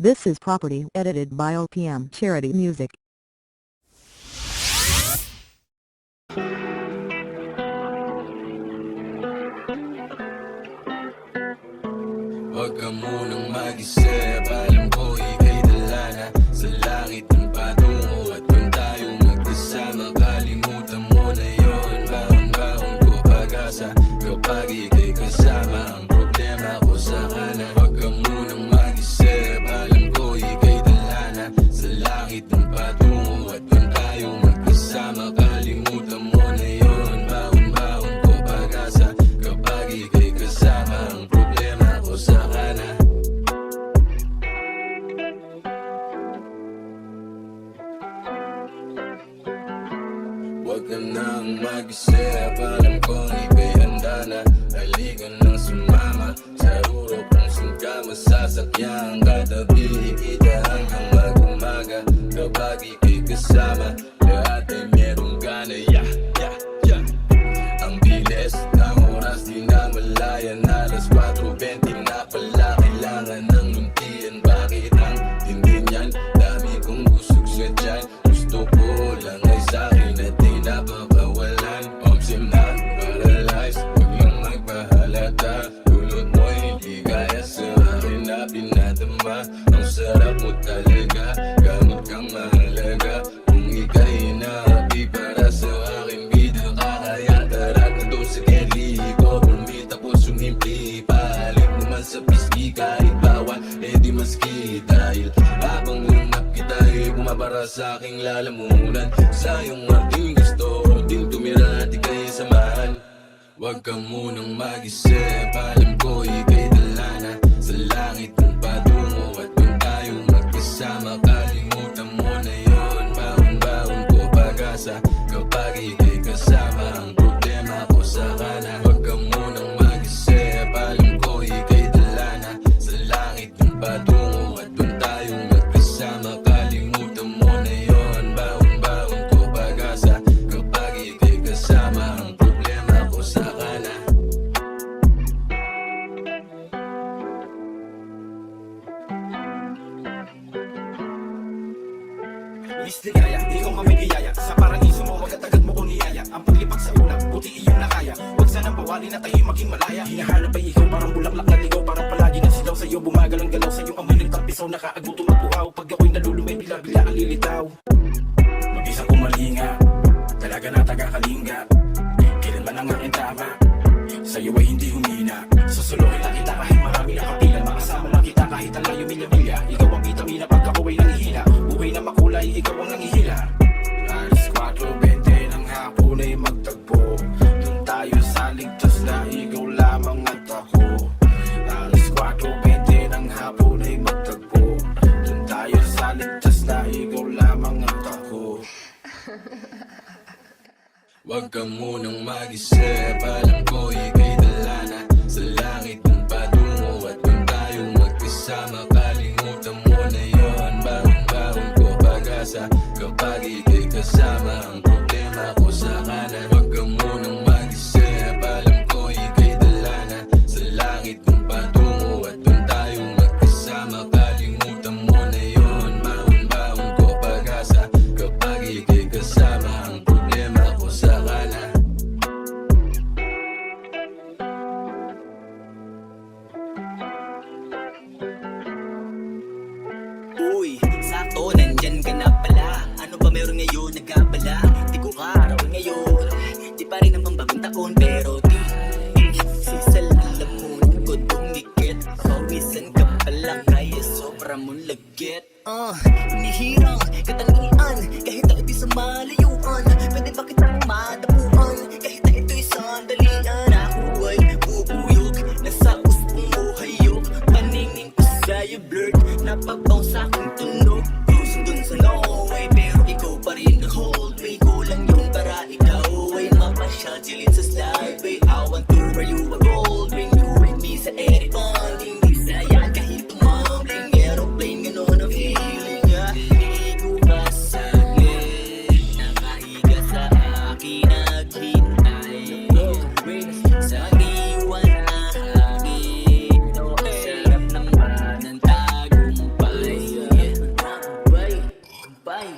This is Property edited by OPM Charity Music. Huwag ka munang mag-isip, alam ko ika'y dala na sa langit ng patungo. At kung tayo magkasama, kalimutan mo na yun. Baon-baon ko pag-asa kapag ika'y kasama. Ang problema ko sa kana. Huwag ka munang mag-isip, alam ko ika'y dala na sa langit ng patungo. At kung tayo magkasama, kalimutan mo na yun. Baon-baon ko pag-asa kapag ika'y kasama. Ang problema ko sa kana. Huwag ka nang mag-isip, alam kong ika'y handa na. Halika nang sumama sa ruro kung saan ka masasakyan. Katabi kita hanggang mag-umaga kapag ika'y kasama. Lahat ay merong gana, yeah, yeah, yeah. Ang bilis ng oras di na malayan. Alas 4:20 na pala, kailangan ng luntian. Bakit ang hindi niyan? Dami kong busog sa dyan. Gusto ko lang ay sa'kin at di napakawalan. Omsim na, paralyzed, huwag lang magpahalata. Dulot mo hindi kaya sa akin na pinadama. Ang sarap mo talaga, gamot kang mahalaga. Kung ika'y inahabi para sa akin, bida ka kaya. Tara na doon sa keli ko, bumita po sumimpi. Pahalip naman sa pisngi kahit bawal, eh di maski. Dahil habang lumap kita ay bumabara sa aking lalamunan. Sa iyong marting gusto ko din tumira at ika'y samahan. Huwag ka munang mag-isip, alam ko ika'y dala na sa langit ng patungo. At kung tayo magkasama, kalimutan mo na yun. Baon-baon ko pag-asa kapag ika'y kasama. Ang problema ko sa kana. Huwag ka munang mag-isip, alam ko ika'y dala na sa langit ng patungo. At kung tayo magkasama, kalimutan mo na yun. Baon-baon ko pag-asa kapag ika'y kasama. Ang problema ko sa kana. Miss Ligaya, ikaw kami biyaya. Sa paraiso mo, agad-agad mo kong niyaya. Ang paglipat sa ulap, buti iyong nakaya. Huwag sanang bawalin na tayo maging malaya. Hinahanap ay ikaw, parang bulaklak na ligaw. Parang palagi na silaw sa'yo, bumagalang-galaw. Sa'yo ang minintang pisaw, nakaagutom at uhaw. Pag ako'y nalulumay, bila-bila ang lilitaw. Mag-isang kumalinga, talaga na taga-kalinga. Kailan man ang aking tama, sa'yo ay hindi humina. Susuluhin lang kita kahit marami na kapilan. Makasama lang kita kahit ang layo milya-milya. Ikaw ang vitamina pag ako ay nangihina. Buhay na makulay, ikaw ang nangihila. Alas 4:20 ng hapon ay magtagpo. Doon tayo sa ligtas na ikaw lamang at ako. Alas 4:20 ng hapon ay magtagpo. Doon tayo sa ligtas na ikaw lamang at ako. Huwag ka munang mag-isip, alam ko ika'y dala na sa langit ng patungo. At kung tayo magkasama, kalimutan mo na yun. Baon-baon ko pag-asa kapag ika'y kasama. Ang problema ko sa kana. Huwag ka munang mag-isip, alam ko ika'y dala na sa langit ng patungo. At kung tayo magkasama, kalimutan mo na yun. Baon-baon ko pag-asa kapag ika'y kasama. Ang problema ko sa kana. Uy, sakto, nandyan ka na pala. Ano ba meron ngayon nagkabala? Di ko kaarawan ngayon, di pa rin naman bagong taon. Pero di, sisalamunan ko dumikit. Pawisan ka pala, kaya sobra mong lagit. Hinihirang katangian, kahit na ito'y sa malayuan. Pwede ba kitang madapuan, kahit na ito'y sandalian. Ako ay bubuyog, nasa usapong mo hayok. Paningin ko sa'yo blurred, napapaw sa'king tunog. Cruising dun sa Norway, pero ikaw pa rin ang hold way. Kulang yung para ikaw ay mapasyadilin sa slideway. I want to wear you a gold ring, you and me sa Eric Bonding. Di saya kahit tumambling, aeroplane gano'n ang feeling. Hindi ko masalit, Bye!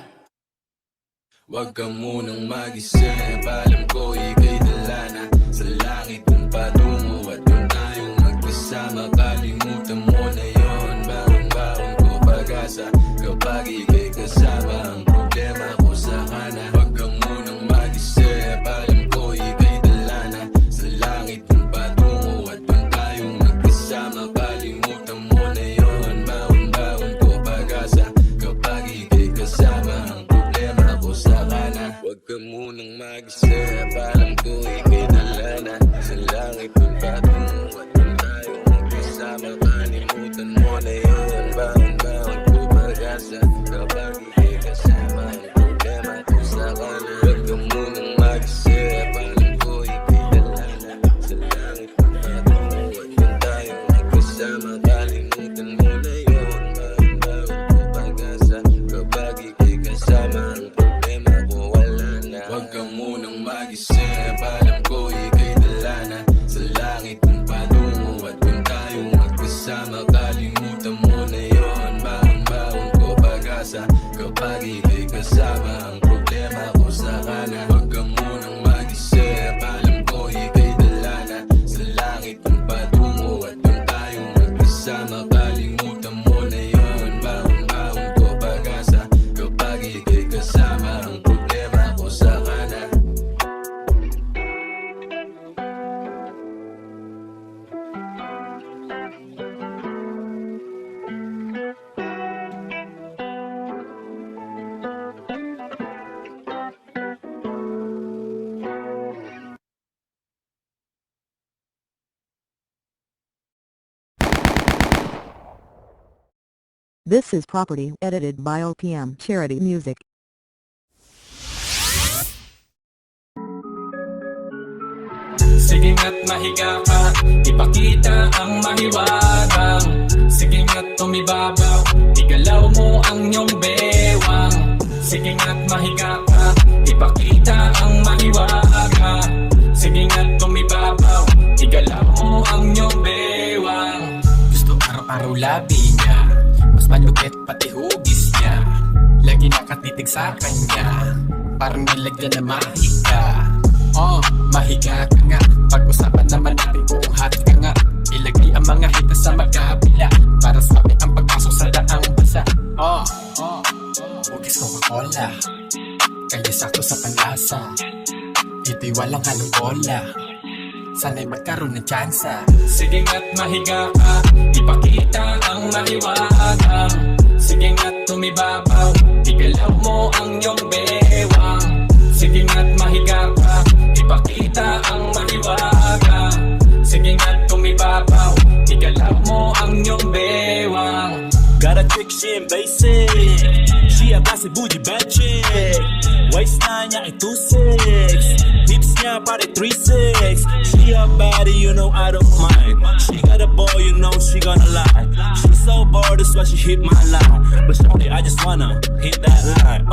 Huwag ka munang mag-isip, alam ko ika'y dala na sa langit kung patungo at doon tayo magkasama. Kalimutan mo na yon, baon-baon ko pag-asa kapag ika'y kasama. Ang problema ko sa kana. Huwag ka munang mag-isip, alam ko ika'y dala na sa langit kung patungo at doon tayo magkasama. Kalimutan mo na yon, baon-baon ko pag-asa kapag ika'y kasama. Ang problema ko sa kana. Huwag ka munang mag-isip, alam ko ika'y dala na sa langit kung patungo at doon tayo magkasama. Kalimutan mo na yun, baon-baon ko pag-asa kapag ika'y kasama. Ang problema ko sa kana. Huwag ka munang mag-isip, alam ko ika'y dala na sa langit kung patungo at doon tayo magkasama. Kalimutan mo na yun, baon-baon ko pag-asa kapag ika'y kasama. Ang problema ko wala na. Huwag ka munang mag-isip, alam ko ika'y dala na sa langit kung patungo at doon tayo magkasama. Kalimutan mo na yon, baon-baon ko pag-asa kapag ika'y kasama. Ang problema ko sa kana. Huwag ka munang mag-isip, alam ko ika'y dala na sa langit kung patungo at doon tayo magkasama. Kalimutan mo na yon, baon-baon ko pag-asa kapag ika'y kasama. Ang problema ko sa kana. This is Property edited by OPM Charity Music. Sige nga't mahiga ka, ipakita ang mahiwagang. Sige nga't tumibabaw, igalaw mo ang iyong bewang. Sige nga't mahiga ka, ipakita ang mahiwaga. Sige nga't tumibabaw, igalaw mo ang iyong bewang. Gusto araw-araw labi niya, mas malupit pati hugis niya. Lagi nakatitig sa kanya, parang nilagyan na mahika. Mahiga ka nga, pag-usapan naman natin kung hot ka nga. Ilagay ang mga hita sa magkabila, para swabe ang pagpasok sa daang basa. Hugis Coca-Cola, kaya sakto sa panlasa. Ito'y walang halong cola, sana'y magkaroon ng tsansa. Sige nga't mahiga ka, ipakita ang mahiwagang. Sige nga't tumibabaw, igalaw mo ang iyong bewang. Sige nga't mahiga ka, ipakita ang mahiwaga. Sige nga't tumibabaw, igalaw mo ang iyong bewang. Got a trick, she ain't basic. She a classy bougie bad chick. Waist na niya ay 2'6". Hips niya pare 3'6". She a baddie, you know I don't mind. She got a boy, you know she gonna lie. She's so bored, that's why she hit my line. But shorty, I just wanna hit that line.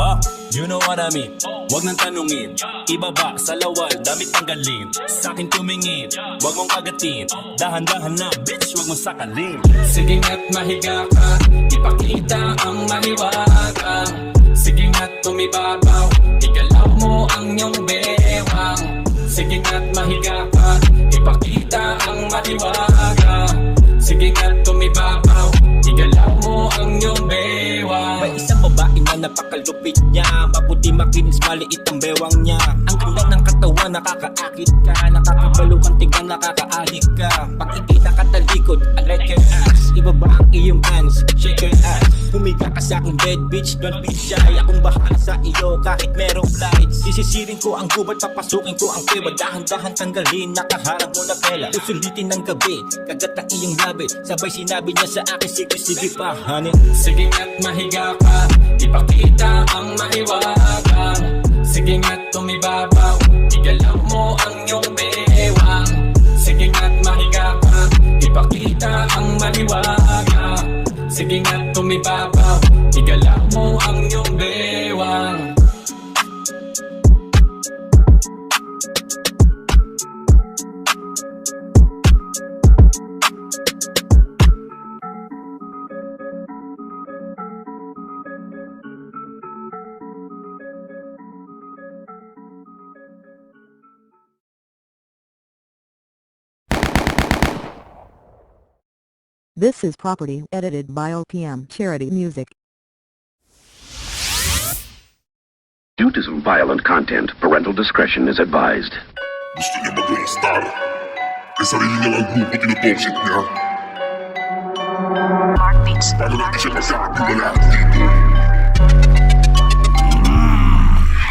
You know what I mean. Wag nang tanungin, ibaba sa lawal, damit tanggalin. Sa'kin tumingin, wag mong kagatin. Dahan-dahan na, bitch, wag mong sakalin. Sige nga't mahiga ka, ipakita ang mahiwagang. Sige nga't tumibabaw, igalaw mo ang iyong bewang. Sige nga't mahiga ka, ipakita ang mahiwaga. Sige nga't tumibabaw, igalaw mo ang iyong bewang. May isang babae na napakalupit niya, maputi makinis, maliit ang bewang niya. Ang ganda ng katawan, nakakaakit ka. Nakakabalo kang tingnan, nakakaahik ka. Pag ikita ka talikod, I like your ass. Ibaba ang iyong hands, shake your ass. Humiga ka sa aking bed, bitch, don't be shy. Akong bahala sa iyo kahit merong flights. Sisisirin ko ang gubat, papasukin ko ang kewa. Dahan-dahan tanggalin, nakaharap mo na pela. Susulitin ng gabi, kagat ang iyong labi. Sabay sinabi niya sa akin, sige pa, honey. Sige nga't mahiga ka, ipakita ang mahiwagang. Sige nga't tumibabaw, igalaw mo ang iyong bewang. Sige nga't mahiga ka, ipakita ang mahiwaga. Sige nga't tumibabaw, igalaw mo ang iyong bewang. This is property edited by OPM Charity Music. Due to some violent content, parental discretion is advised. Gusto niya maging star. Kay sarili niya lang grupo tinutoxic niya. Paano natin siya magkakatiwala dito?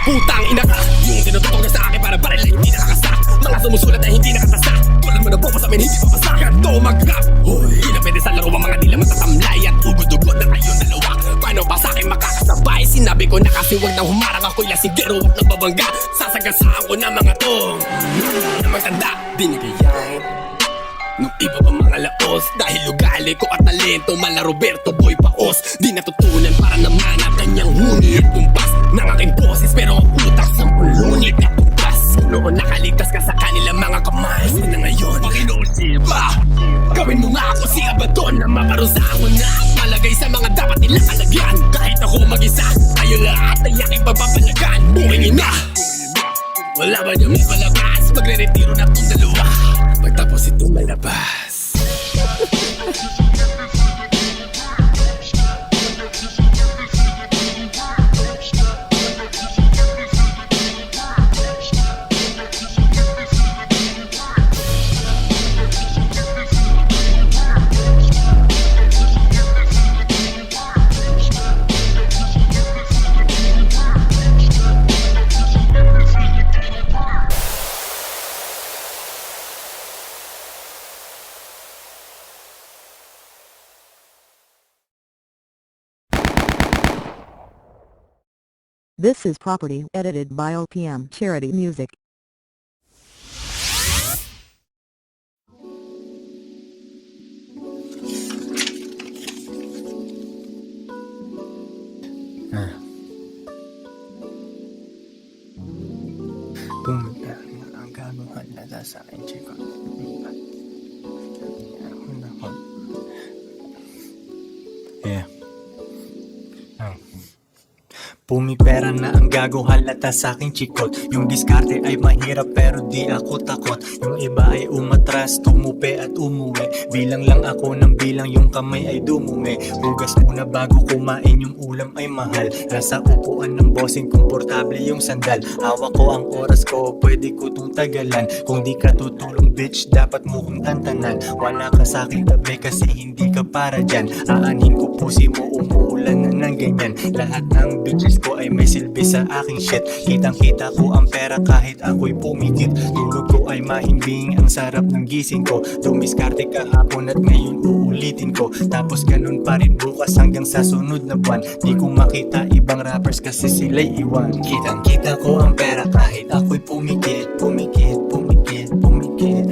Putang ina ka! Yung tinututok na sa akin para baril ay hindi nakakasa. Mga sumusulat na hindi nakatasa. Tulad mo na bobo sa amin hindi papasa. Ganto mag-rap. Hindi na pwede sa laro ang mga dila matatamlay. At ugod-ugod na kayong dalawa. Paano pa sa akin makakasabay? Sinabi ko na kasi wag nang humarang. Ako'y lasigero at nababangga. Sasagasaan ko na mga to na magtanda. Binigayain nung iba pa mga laos. Dahil ugali ko at talento, mala Roberto Boy Paos. Di natutunan para naman at kanyang hunit. Tumpas ng aking boses pero ang utak sa pulunit na tugas. Noon nakaligtas ka sa kanila mga kamay. Na ngayon, Panginoon Silva, gawin mo nga ako si Abaddon na maparusahan ko na malagay sa mga dapat nilang alagyan. Kahit ako mag-isa, kayo lahat ay aking pagpapalagan. Buwingin na, wala ba niyo may palagas? Magre-retiro na itong dalawa pagtapos itong malabas. This is property edited by OPM Charity Music. Pumunta ang gagawa na sa akin, Chico. Yeah. Pumipera na ang gago halata sa aking chikot. Yung diskarte ay mahirap pero di ako takot. Yung iba ay umatras, tumupi at umuwi. Bilang lang ako ng bilang, yung kamay ay dumumi. Hugas muna bago kumain, yung ulam ay mahal. Nasa upuan ng bossing, komportable yung sandal. Hawak ko ang oras ko, pwede ko tong tagalan. Kung di ka tutulong bitch, dapat mo kong tantanan. Wala ka sa aking tabi kasi hindi ka para dyan. Aanin ko pusi mo, umuulan na ng ganyan. Lahat ng bitches ko ay may silbi sa aking shit. Kitang kita ko ang pera kahit ako'y pumikit. Tulog ko ay mahimbing, ang sarap ng gising ko. Dumiskarte kahapon at ngayon uulitin ko. Tapos ganun pa rin bukas hanggang sa sunod na buwan. Di ko makita ibang rappers kasi sila'y iwan. Kitang kita ko ang pera kahit ako'y pumikit. Pumikit, pumikit, pumikit.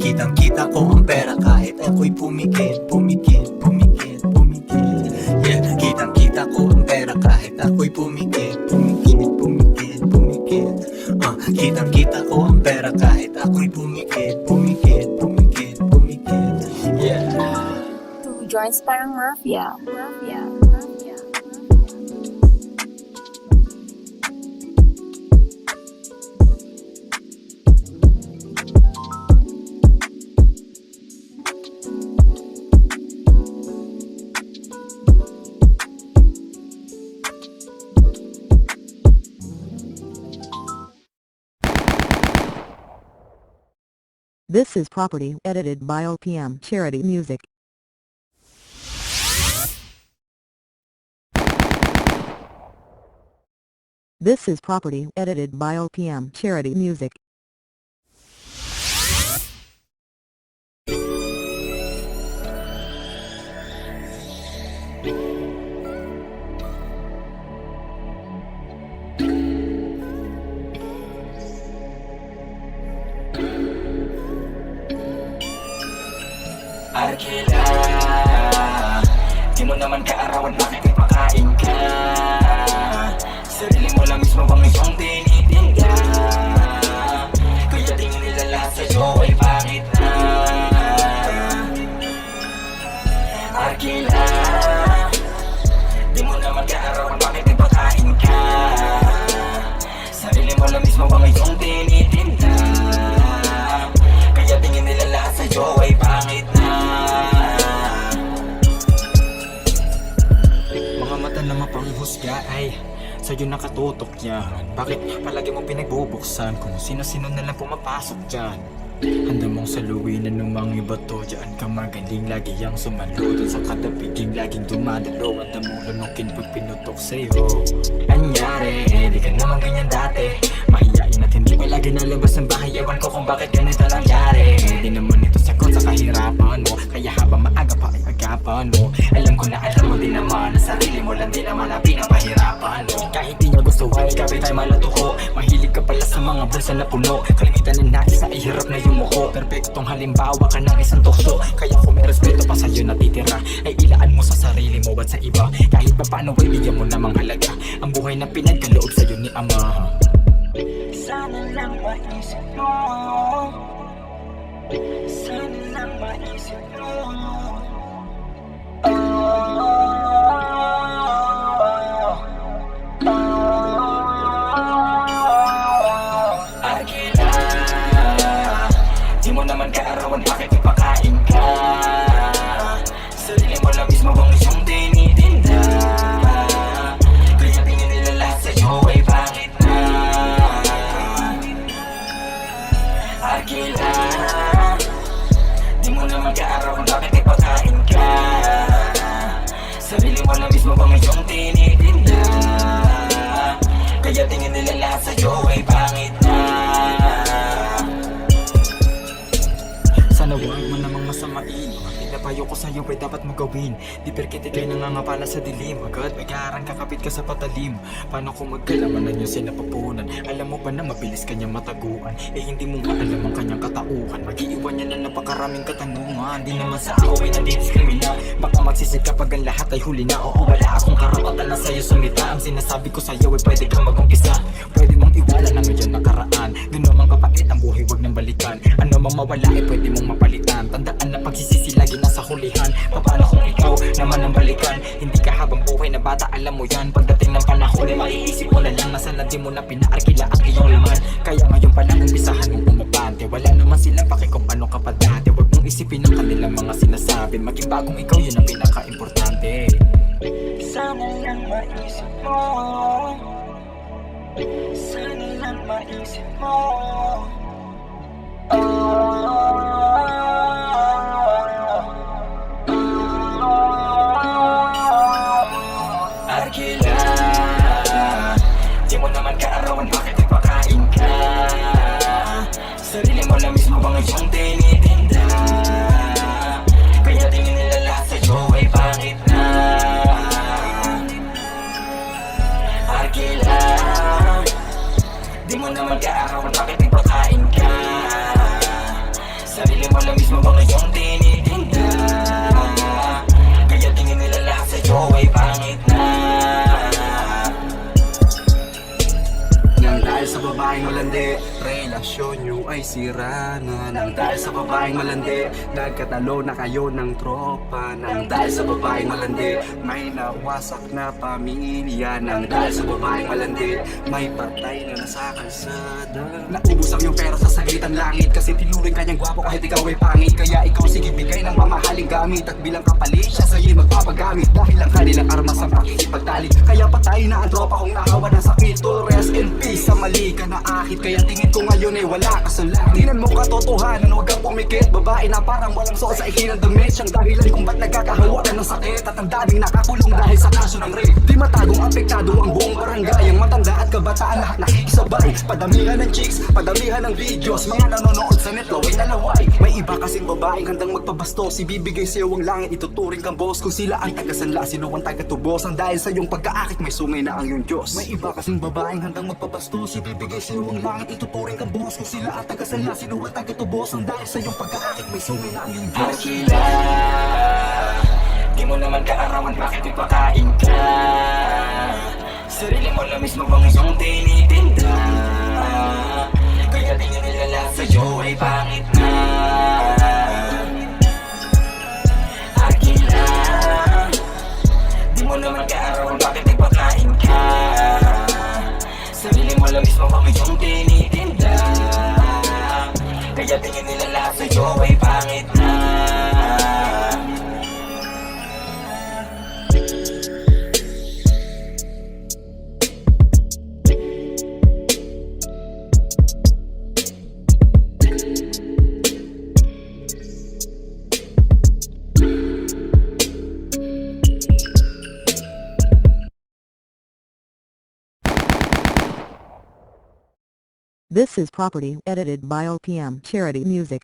Kitang kita ko ang pera kahit ako'y pumikit. Pumikit, pumikit, pumikit. Yeah, kitang kita ko ang pera kahit ako'y pumikit. Pumikit, pumikit, pumikit. Kitang kita ko ang pera kahit ako'y pumikit. Pumikit, pumikit, pumikit. Yeah. Two joints parang mafia. This is property edited by OPM Charity Music. This is property edited by OPM Charity Music. Arkila, di mo naman kaarawan bakit ipakain ka. Sarili mo lang mismo bang iyong tinitinda. Kaya tingin nila lahat sa'yo ay bakit na. Arkila, di mo naman kaarawan bakit ipakain ka. Sarili mo lang mismo bang iyong tinitinda. Kaya tingin nila lahat sa'yo ay bakit na. sa'yo nakatutok yan? Bakit palagi mo pinagbubuksan kung sino-sino na lang pumapasok dyan? Handa mong saluin ng mga iba to. Diyan ka magaling, lagi yang sumalo. Dun sa katapiging laging dumadalo. At namulunukin pag pinutok sa'yo. Anyari, di ka naman ganyan dati. Mahiyain at hindi pa lagi nalabas ng bahay. Ewan ko kung bakit ganito nangyari. Hindi naman ito sagot sa kahirapan mo. Kaya habang maaga pa ay agapan mo. Alam ko na alam mo din naman na sarili mo lang din naman ang pinapahirapan mo. Kahit di niya gusto ay kapit ay malatuko. Mahilig ka pala sa mga bulsa na puno. Kalimitan ng nais ay hirap na yumuko. Perpektong halimbawa ka ng isang tukso. Kaya kung may respeto pa sa'yo natitira, ay ilaan mo sa sarili mo at sa iba. Kahit pa paano ay bigyan mo namang halaga ang buhay na pinagkaloob sa'yo ni Ama. Sana lang maisip mo, sana lang maisip mo. Arkila, di mo naman kaarawan bakit ipakain ka. Sarili mo lang mismo bang iyong tinitinda. Kaya tingin nila lahat sa'yo ay pangit na. Arkila, di mo naman kaarawan bakit ipakain ka. Sarili mo lang mismo bang iyong tinitinda. Kaya tingin nila lahat sa'yo ay pangit na. Sana huwag mo namang masamain. Pinapayo ko sa'yo ay dapat mo gawin. Di perkit ikay nangangapala sa dilim. Agad mag-aarang kakapit ka sa patalim. Paano kung magkalamanan yung sinapapunan? Alam mo ba na mabilis kanyang mataguan? Eh hindi mo maalam ang kanyang katauhan. Mag-iiwan niya na napakaraming katanungan. Di naman sa ako ay nadidiskrimina. Baka magsisid kapag ang lahat ay huli na. Oo, wala akong karapatan na sa'yo sumita. Ang sinasabi ko sa'yo ay pwede kang mag-umpisa. Pwede mong iwala na ngayon nakaraan. Gano'n mang kapait ang buhay, wag nang balikan. Ano mang mawala ay pwede mong mapalitan. Tandaan na pagsisisi lagi nasa hulihan. Paano kung ikaw naman ang balikan? Hindi ka habang buhay na bata, alam mo yan. Pagdating ng panahon ay maiisip mo na lang na sana di mo na pinaarkila ang iyong laman. Kaya ngayon pa lang umpisahan mong umabante. Wala naman silang paki kung ano ka pa dati. Huwag mong isipin ang kanilang mga sinasabi. Maging bagong ikaw, yun ang pinaka-importante. Sana lang maisip mo, sana lang maisip mo. Arkila, di mo naman kaarawan bakit ipakain ka. Sarili mo lang mismo bang iyong tinitinda. Kaya tingin nila lahat sa'yo ay pangit na. Arkila, di mo naman kaarawan bakit ipakain ka. Sarili mo lang mismo bang iyong tinitinda. Kaya tingin nila lahat sa'yo ay pangit na. Nang dahil sa babaeng malandi, relasyon nyo ay sira na. Nang dahil sa babaeng malandi, nagkatalo na kayo ng tropa. Nang dahil sa babaeng malandi, may nawasak na pamilya. Nang dahil sa babaeng malandi, may patay na nasa kalsada. Naubos ang iyong pera sa sagitan langit, kasi tinuring kanyang gwapo kahit ikaw ay pangit. Kaya ikaw sige bigay ng mamahaling gamit, at bilang kapalit siya sa'yo'y magpapagamit. Dahil ang kanilang armas ang pakikipagtalik. Kaya patay na ang tropa kung nakawa ng sakit. All rest in peace. Sa mali ka na akit, kaya tingin ko ngayon ay wala ka sa langit. Tingnan mo katotohanan, huwag kang pumikit. Babae na parang walang suot sa ikinang damit. Siyang dahilan kung ba't nagkakahawa na ng sakit. At ang daming nakakulong dahil sa kaso ng rape. Di matagong apektado ang buong barangay. Ang matanda at kabataan lahat nakikisabay. Padamihan ng chicks, padamihan ng videos. Mga nanonood sa net, laway na laway. May iba kasing babaeng handang magpabastos. Ibibigay sa'yo ang langit, ituturing kang boss. Kung sila ang tagasanla, sino ang tagatubos. Ang dahil sa iyong pagkaakit, may sungay na ang iyong Diyos. May iba kasing babaeng handang magpabastos. Ibibigay sa'yo ang langit, ituturing kang boss. Kung sila ang tagasanla, sino ang tagatubos. Ang dahil sa iyong pagkaakit, may sungay na ang iyong Diyos. Arkila, di mo naman kaarawan bakit ipakain ka. Sarili mo lang mismo bang iyong tinitinda. Kaya tingin nila lahat sa'yo ay pangit na. Arkila, di mo naman kaarawan bakit ipakain ka. Sarili mo lang mismo bang iyong tinitinda. Kaya tingin nila lahat sa'yo ay pangit na. This is Property edited by OPM Charity Music.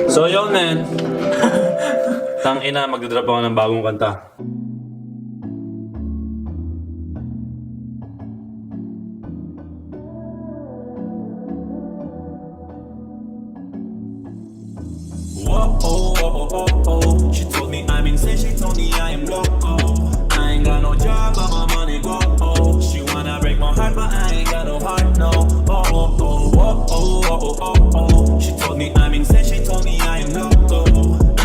So yun man, tang ina, magdadrop ako ng bagong kanta. Whoa, oh, oh, oh, oh, oh. She told me I'm insane, she told me I am loco. I ain't got no job, but my money go, oh. She wanna break my heart, but I ain't got no heart, no. Oh, oh, oh, oh, oh, oh, oh, oh. She told me I'm insane, she told me I am loco.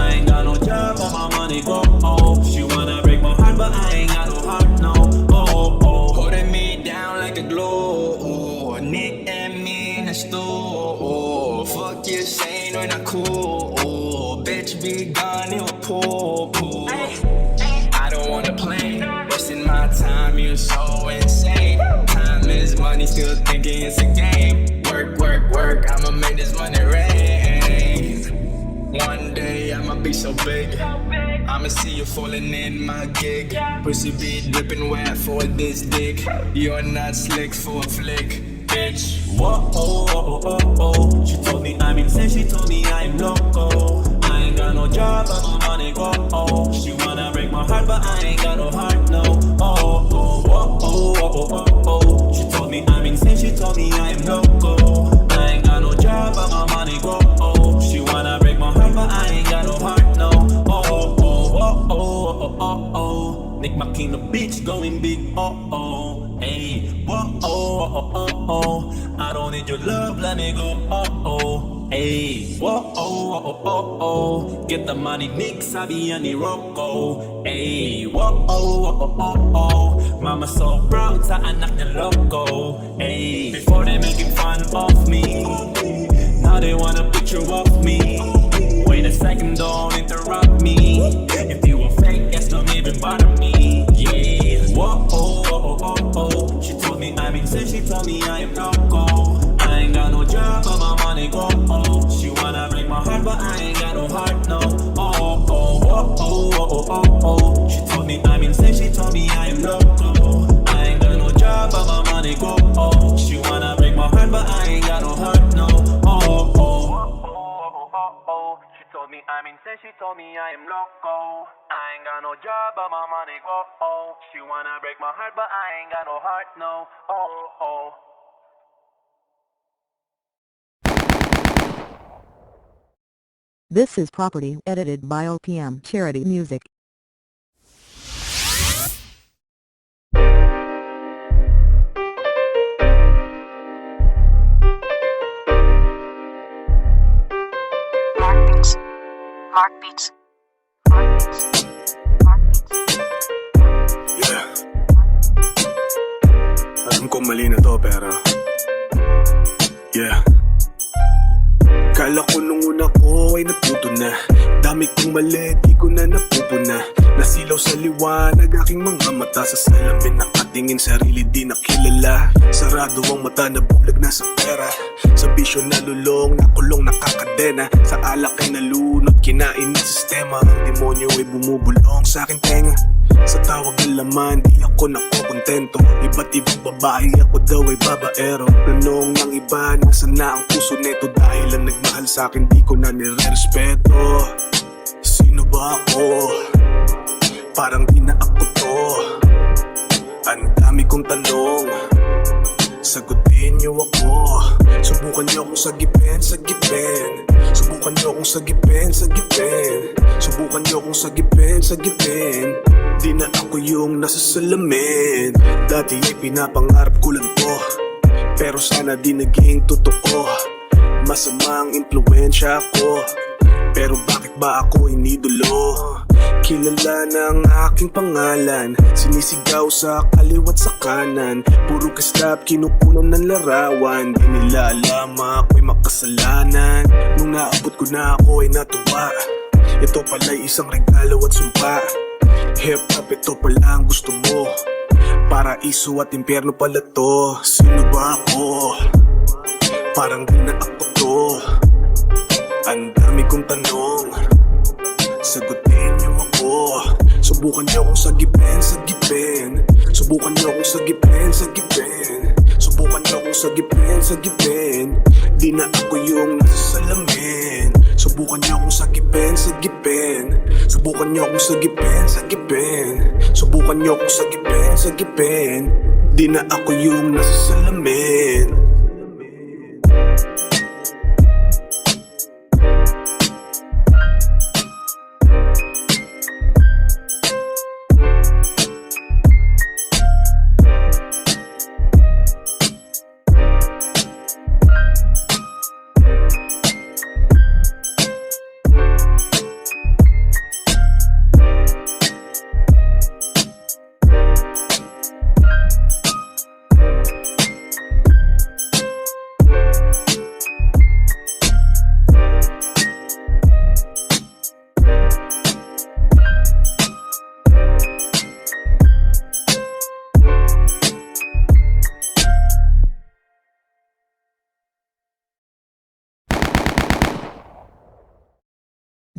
I ain't got no job, but my money go, oh. She wanna break my heart, but I ain't got no heart, no. Oh, oh, holding me down like a glue. Oh, Nick and me in the store. Oh, fuck you saying we're not cool. Oh, bitch be gone, you a pool. I don't wanna play, wasting my time, you so insane. Time is money, still thinking it's a game. Work, work, work, I'ma make this money rain. One day I'ma be so big, I'ma see you falling in my gig. Pussy be dripping wet for this dick. You're not slick for a flick, bitch. Whoa, oh, oh, oh, oh, oh. She told me I'm insane, she told me I'm loco. I ain't got no job, but my money go, oh. She wanna break my heart, but I ain't got no heart, no. Oh, oh, oh, oh, oh, oh, oh. She told me I'm insane, she told me I'm loco. I ain't got no job, but my money go, oh. She wanna break my heart, but I ain't got no heart, no. Oh, oh, oh, oh, oh, oh, oh. Nick Makino bitch going big, oh, oh. Hey, whoa, oh, oh, oh, oh. I don't need your love, let me go, oh, oh. Hey, whoa, oh, oh, oh, oh. Get the money, Nick, Sabi, and Rocco. Hey, whoa, oh, oh, oh, oh. Mama so proud sa anak niya loco. Hey, before they making fun of me, now they want a picture of me. Wait a second, don't interrupt me. If you a fake, yes, don't even bother me. Yeah, whoa, oh, oh, oh, oh. She told me I'm insane, she told me I am loco. I ain't got no job, but my money go, oh. She wanna break my heart, but I ain't got no heart, no. Oh, oh, oh, oh, oh, oh, oh. She told me I'm insane, she told me I am loco. I ain't got no job, but my money go, oh. She wanna break my heart, but I ain't got no heart, no. Oh, oh, oh, oh, oh. She told me I'm insane, she told me I am loco. I ain't got no job, but my money go, oh. She wanna break my heart, but I ain't got no heart, no. Oh, oh. This is Property edited by OPM Charity Music. Mark Beats. Yeah. Alam ko mali na to pero yeah. Kala ko nung una ko ay natuto na. Dami kong mali, di ko na napupuna. Nasilaw sa liwanag aking mga mata. Sa salamin nakatingin, sarili di nakilala. Sarado ang mata, nabulag na sa pera. Sa bisyo nalulong, nakulong nakakadena. Sa alak ay nalunod, kinain ng sistema. Ang demonyo ay bumubulong sa aking tenga. Sa tawag ng laman, di ako nakokontento. Iba't ibang babae, ako daw ay babaero. Tanong ng iba, nasa na ang puso neto. Dahil ang nagmahal sa akin, di ko na nire-respeto. Sino ba ako? Parang di na ako to. Ang dami kong tanong, sagutin niyo ako. Subukan niyo akong sagipin, sagipin. Subukan niyo akong sagipin, sagipin. Subukan niyo akong sagipin, sagipin. Di na ako yung nasa salamin. Dati ay pinapangarap ko lang to, pero sana di naging totoo. Masamang impluensya ako, pero bakit ba ako inidulo? Kilala ng aking pangalan, sinisigaw sa kaliwat sa kanan. Puro kaslap, kinukunan ng larawan. Di nila alam ako'y makasalanan. Nung naabot ko na ako ay natuwa. Ito pala'y isang regalo at sumpa. Hip-hop, ito pala ang gusto mo. Paraiso at impyerno pala to. Sino ba ako? Parang di na ako to. Ang dami kong tanong, Subukan niyo akong sagipin, sagipin. Subukan niyo akong sagipin, sagipin. Subukan niyo akong sagipin, sagipin. Di na ako yung nasa salamin. Subukan niyo akong sagipin, sagipin. Subukan niyo akong sagipin, sagipin. Subukan niyo akong sagipin, sagipin. Di na ako yung nasa salamin.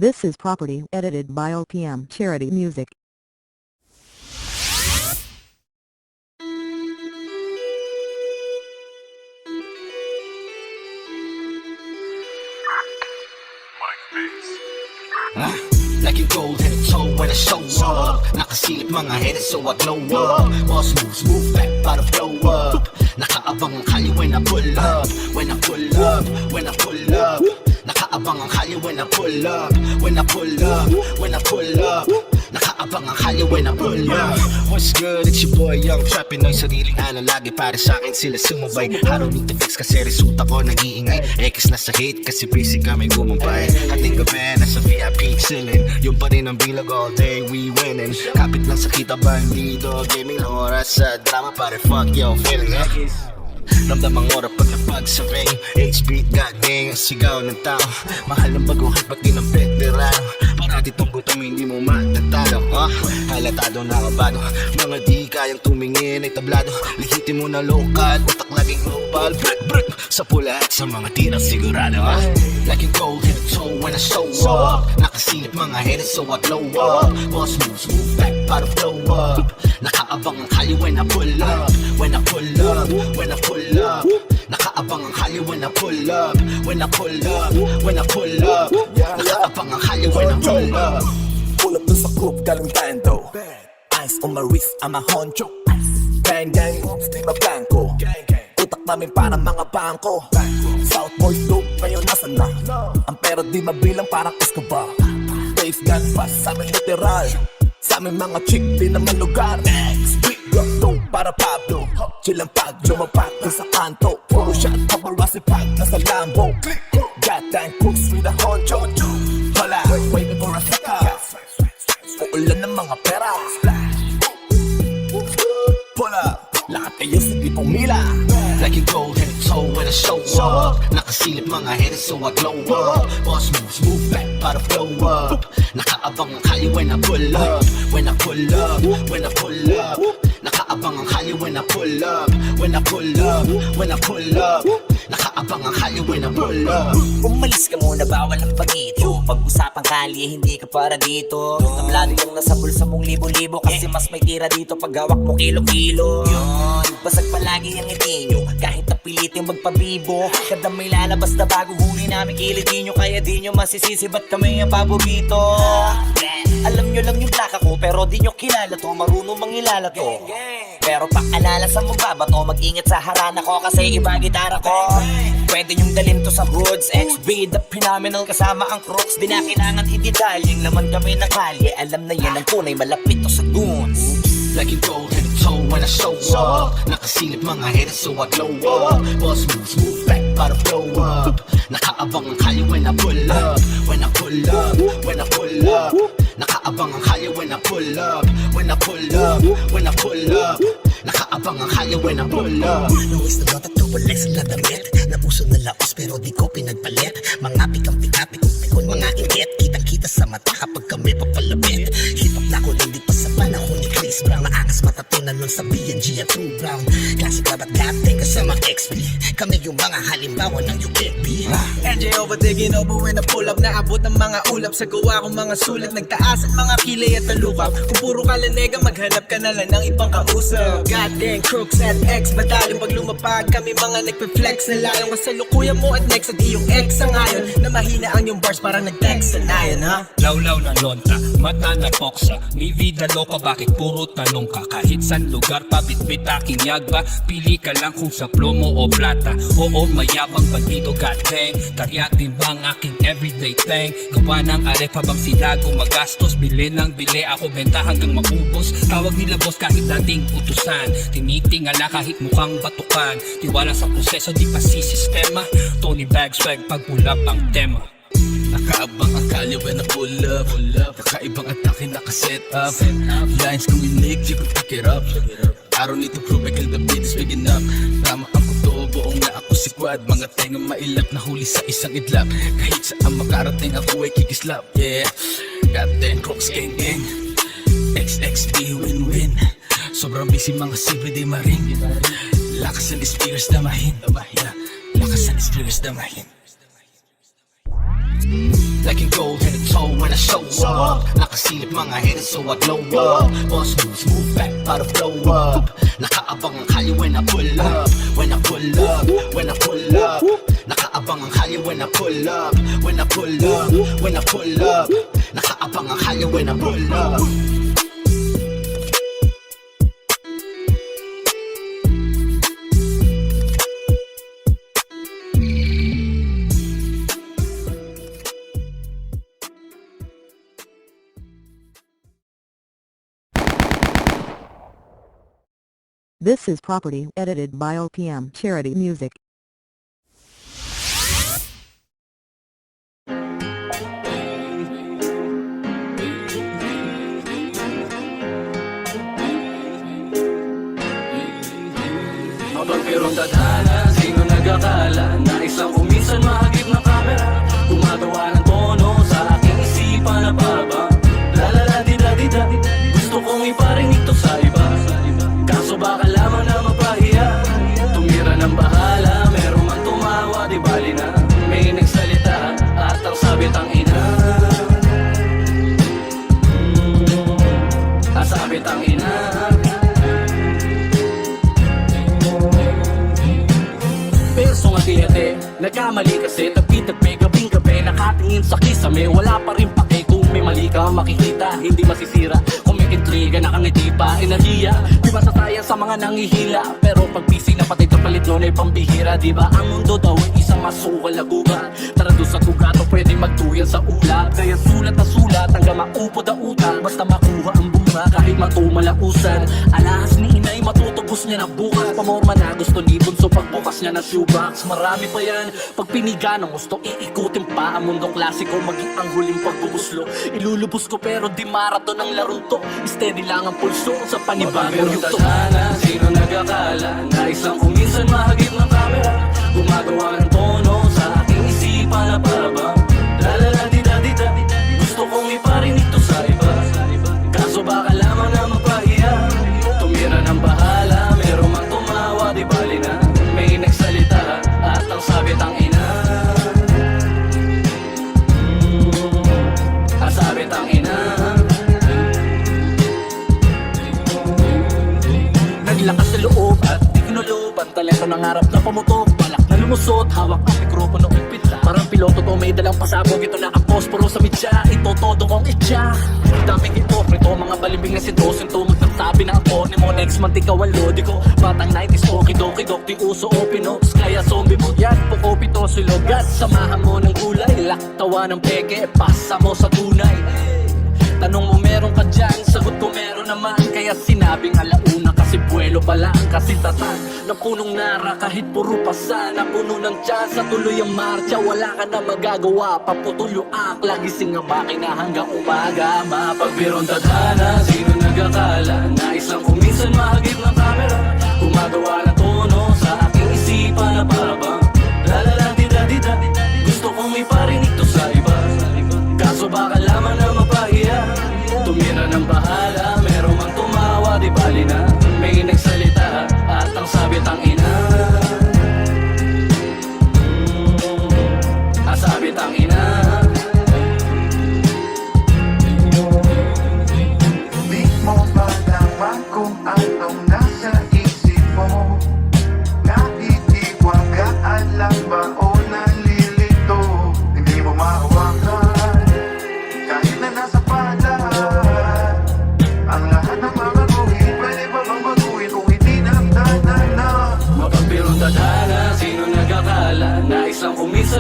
This is property edited by OPM Charity Music. Like you gold headed toe when I show up. Nakasilip mga heads so I glow up. Boss moves, move back, para flow up. Nakaabang ang kali when I pull up. When I pull up, when I pull up. Nakaabang ang kali when I pull up. When I pull up, when I pull up. Nakaabang ang kali when I pull up. What's good? It's your boy Young Trap. Pinoy sariling ano lagi para sa akin sila sumabay. I don't need to fix kasi resulta ko nag-iingay. X na sa hate kasi basic kami gumumpay. Ating gabi nasa VIP chillin'. Yung pa rin ang bilag all day we winning. Kapit lang sa kita bandido. Gaming lang oras sa drama pare fuck yo feeling eh. Ramdam ang oras pag napagsaring. H-beat god gang ang sigaw ng tao. Mahal ng baguhan pati ng veterano. Parati tong gutom hindi mo matatalo halatado na kabado. Mga di kayang tumingin ay tablado. Lihitin mo na lokal, utak laging global. Brek brek sa pula at sa mga tirang sigurado Like you gold hit the toe when I show up. Nakasilip mga heads so I glow up. Boss moves, move back, para flow up. Nakaabang ang kali when I pull up. When I pull up, when I pull up. Nakaabang ang kali when I pull up. When I pull up, when I pull up. Nakaabang ang kali when I pull up. Pull up dun sa group, galing bando. Ice on my wrist, I'm a honcho. Gang gang, di ba blanco? Utak namin para mga bangko. South Boys dope, ngayon nasan na? Ang pera di mabilang parang Escobar. Face gun fast, sa amin literal. Sa amin mga chick, di naman lugar. Street rock dope para Pablo. Chill ang pag, lumapak dun sa kanto. Puro shot, paparazzi pag nasa Lambo. Got dang cooks with a honcho. Hala, waiting for a second. Uulan ng mga pera. Pull up, lahat kayo sa tipong mila. Like you gold headed toe when I show up. Nakasilip mga heads so I glow up. Boss moves, move back, para flow up. Nakaabang ang kali when I pull up. When I pull up, when I pull up. Nakaabang ang kali when I pull up. When I pull up, when I pull up. Nakaabang ang kali when I pull up. Umalis ka muna, bawal ang pagito. Pag-usapang kalye, hindi ka para dito. Tamlado yung nasa bulsa mong libo-libo. Kasi mas may tira dito pag hawak mo kilo-kilo. Yun, basag palagi ang ngiti nyo. Kahit napilitin magpabibo. Kada may lalabas na bago huli namin kiliti nyo. Kaya di nyo masisisi ba't kami ang paborito. Alam nyo lang yung plaka ko pero di nyo kilala to. Marunong mangilala to. Pero paalala sa magbabato, mag-ingat sa harana ko kasi iba gitara ko. Pwede nyong dalhin to sa hoods, XB, the phenomenal kasama ang crooks. Di na kailangan i-detalying, laman kami ng kalye. Alam na yan ang tunay, malapit to sa goons. Like you gold headed toe when I show up. Nakasilip mga heads so I glow up. Boss moves, move back, para flow up. Nakaabang ang kali when I pull up. When I pull up, when I pull up. Nakaabang ang kali when I pull up. When I pull up, when I pull up. Nakaabang ang kali when I pull up. Luis na nota to, walex na damit. Napuso na laos pero di ko pinagpalit. Mga pikang-pikapi kung pikon mga init. Kitang-kita sa mata kapag kami papalapit. Hip-hop na ko hindi pa sa panahon ni Chris Brown. Maangas matatunan nun sa BNG at True Brown. Classic labat dating kasama XP. Kami yung mga halimbawa ng UKP. NJ Day over, digging over when I pull up. Naabot ng mga ulap sa gawa kong mga sulat. Nagtaas ang mga kilay at talukap. Kung puro kalanega, maghanap ka na lang ng ibang kausap. Goddamn crooks at X, madaling pag lumapag kami mga nagpe-flex na layong kasalukuyan mo at next at iyong ex ang ayon na mahina ang yung bars parang nag-text na nayan ha. Lawlaw na lonta, mata na poksa. Mi vida loka, bakit puro tanong ka? Kahit san lugar pa, bitbit aking yagba. Pili ka lang kung sa plomo o plata. Oo, mayabang bandido, goddamn. Karyatin bang aking everyday thing? Gawa ng arepa bang sila gumagastos? Bili ng bili, ako benta hanggang maubos. Tawag nila boss kahit dating utusan. Tinitingala kahit mukhang batukan. Tiwala sa proseso, di pa si sistema. Tony Bag swag, pagpulap ang tema. Nakaabang ang kalye when I pull up. Nakaibang atake nakaset up. Lines kong unique, you can pick it up. I don't need to prove it, the beat is big enough. Tama ang kuto, buong na ako si quad. Mga tenga mailap na huli sa isang idlap. Kahit saan makarating ako ay kikislap. Yeah, goddamn crooks gang gang. XXD win-win. Sobrang busy mga CBD maring. Lakas ang speakers na mahin. Lakas ang speakers na mahin. Like a gold headed toe when I show up. Nakasilip mga haters so I glow up. Boss moves, move back, para blow up. Nakaabang ang kalye when I pull up. When I pull up, when I pull up. Nakaabang ang kalye when I pull up. When I pull up, when I pull up. Nakaabang ang kalye when I pull up. This is property edited by OPM Charity Music. Mapagpirong tadhana, sino nag-akala na isang kuminsan mahagip na kamera gumagawa ng tono sa aking isipan na baba. La-la-la-di-da-di-da, gusto kong iparinig to sa iba. Kaso baka lamang na mapahiya. Tumira ng bahala, meron man tumawa, di bali na may nagsalita at ang sabit ang ina. Asabit ang ina. Persong ati-ate, nagkamali kasi tabi-tabi, gabing-gabi, nakatingin sa kisame. Wala pa rin pake kung may mali ka makikita, hindi masisira. Kung may intriga, nakangiti pa, enerhiya. Di ba sa tayan sa mga nangihila? Pero pag busy na pati kapalit nun ay pambihira. Di ba ang mundo daw ay isang masukal na gubat? Tara doon sa tugato, pwede magtuyan sa ulap. Kaya sulat na sulat, hanggang maupod ang utak. Basta makuha ang bunga, kahit matumalausan. Alahas ni inay, matutubos niya na bukas. Pamorma na gusto ni bunso, pagbukas niya na shoebox. Marami pa yan, pag pinigan ang gusto, iikutin pa ang mundong klasiko. Maging ang huling pagbubuslo, ilulubos ko pero di marathon ang larong to. Steady lang ang pulso sa panibagong yugto. Sino nag-akala na isang kuminsan mahagip ng kamera gumagawa ng tono sa aking isipan na parabang. La-la-la-di-da-di-da, gusto kong iparinig to sa iba. Kaso baka lamang na mapahiya. Tumira ng bahala, meron mang tumawa, di bali na may nagsalita at ang sabit ang ina. Asabit ang ina. Naglakas sa loob at di kinulob ang talento ng harap na pamutok. Balak na lumusot, hawak ang mikropono ipit. Parang piloto to may dalang pasabog. Ito na ang posporo sa midya, ito todo kong itya. Daming ipokrito, mga balimbing na si Dosinto. Magsasabi na ako ni mo next month ikaw ang lodi ko. Batang 90s, okidoki dok, di uso o pinops. Kaya zombie mo yan, pukopito silogat. Samahan mo ng gulay, laktawa ng peke, pasa mo sa tunay. Tanong mo meron ka dyan, sagot ko meron naman. Kaya sinabing alauna kasi buwelo pala ang kasintatan ng punong nara kahit puro pasan. Napuno ng tsansa, tuloy ang marcha. Wala ka na magagawa, paputuluak. Lagising ang makina hanggang umaga. Mapagbirong tadhana, sino nag-akala na isang kuminsan mahagip ng kamera gumagawa ng tono sa aking isipan na parabang. La-la-la-di-da-di-da, gusto kong iparinig to sa iba. Kaso baka lamang na mapahiya. Tumira ng bahala, meron mang tumawa, di bali na may nagsalita at ang sabit ang ina. Asa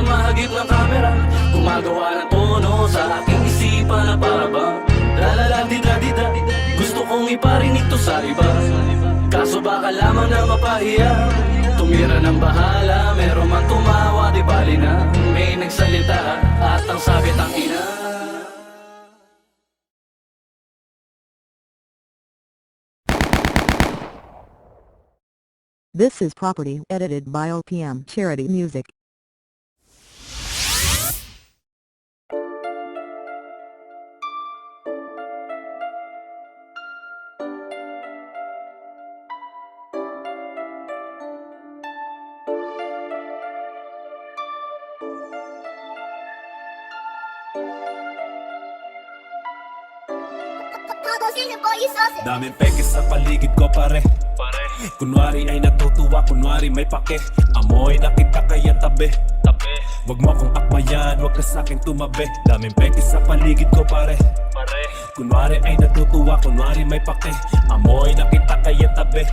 minsan mahagip ng kamera, gumagawa ng tono sa aking isipan na para bang lalala-dida-dida. Gusto kong iparinig to sa iba, kaso baka lamang na mapahiya. Tumira ng bahala, meron man tumawa, di bali na may nagsalita at ang sabi ang ina. This is property edited by OPM Charity Music. Daming peke sa paligid ko pare. Kunwari ay natutuwa, kunwari may pake. Amoy nakita kaya tabi. Wag mo akong akmayan, wag ka sa'kin tumabi. Daming peke sa paligid ko pare. Kunwari ay natutuwa, kunwari may pake. Amoy nakita kaya tabi.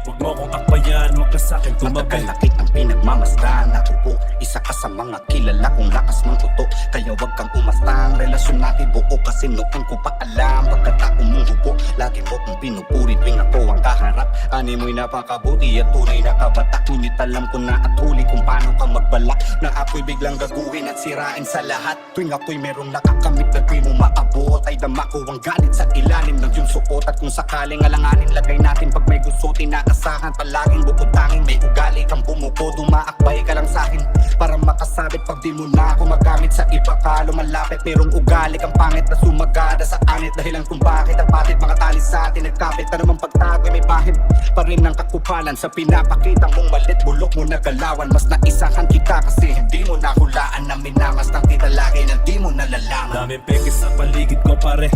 Wag mo akong akbayan, wag ka sa'kin tumabi. Matagal na kitang pinagmamasdan. Ako po, isa ka sa mga kilala kong lakas ng uto. Kaya wag kang umastang, relasyon natin buo. Kasi noon ko pa alam, pagkatao mong hubo. Lagi mo kong pinupuri tuwing ako ang kaharap. Ani mo'y napakabuti at tunay na kabatak. Ngunit alam ko na at huli kung paano ka magbalak. Na ako'y biglang gaguhin at sirain sa lahat. Tuwing ako'y merong nakakamit na di mo maabot, ay dama ko ang galit sa ilalim ng iyong suot. At kung sakaling alanganin, lagay natin pag may gusto. Tinaasahan palaging bukod tanging may ugali kang bumuko. Dumaakbay ka lang sa'kin para makasabit. Pag di mo na ako magamit sa iba ka lumalapit. Merong ugali kang pangit na sumagada sa anit. Dahilan kung bakit ang patid mga tali sa atin nagkapit. Na naman pagtago'y may bahid pa rin ng kakupalan sa pinapakita mong malit. Bulok mo na galawan, mas naisahan kita kasi hindi mo nahulaan na minamastan kita lagi na di mo nalalaman. Daming peke sa paligid ko pare.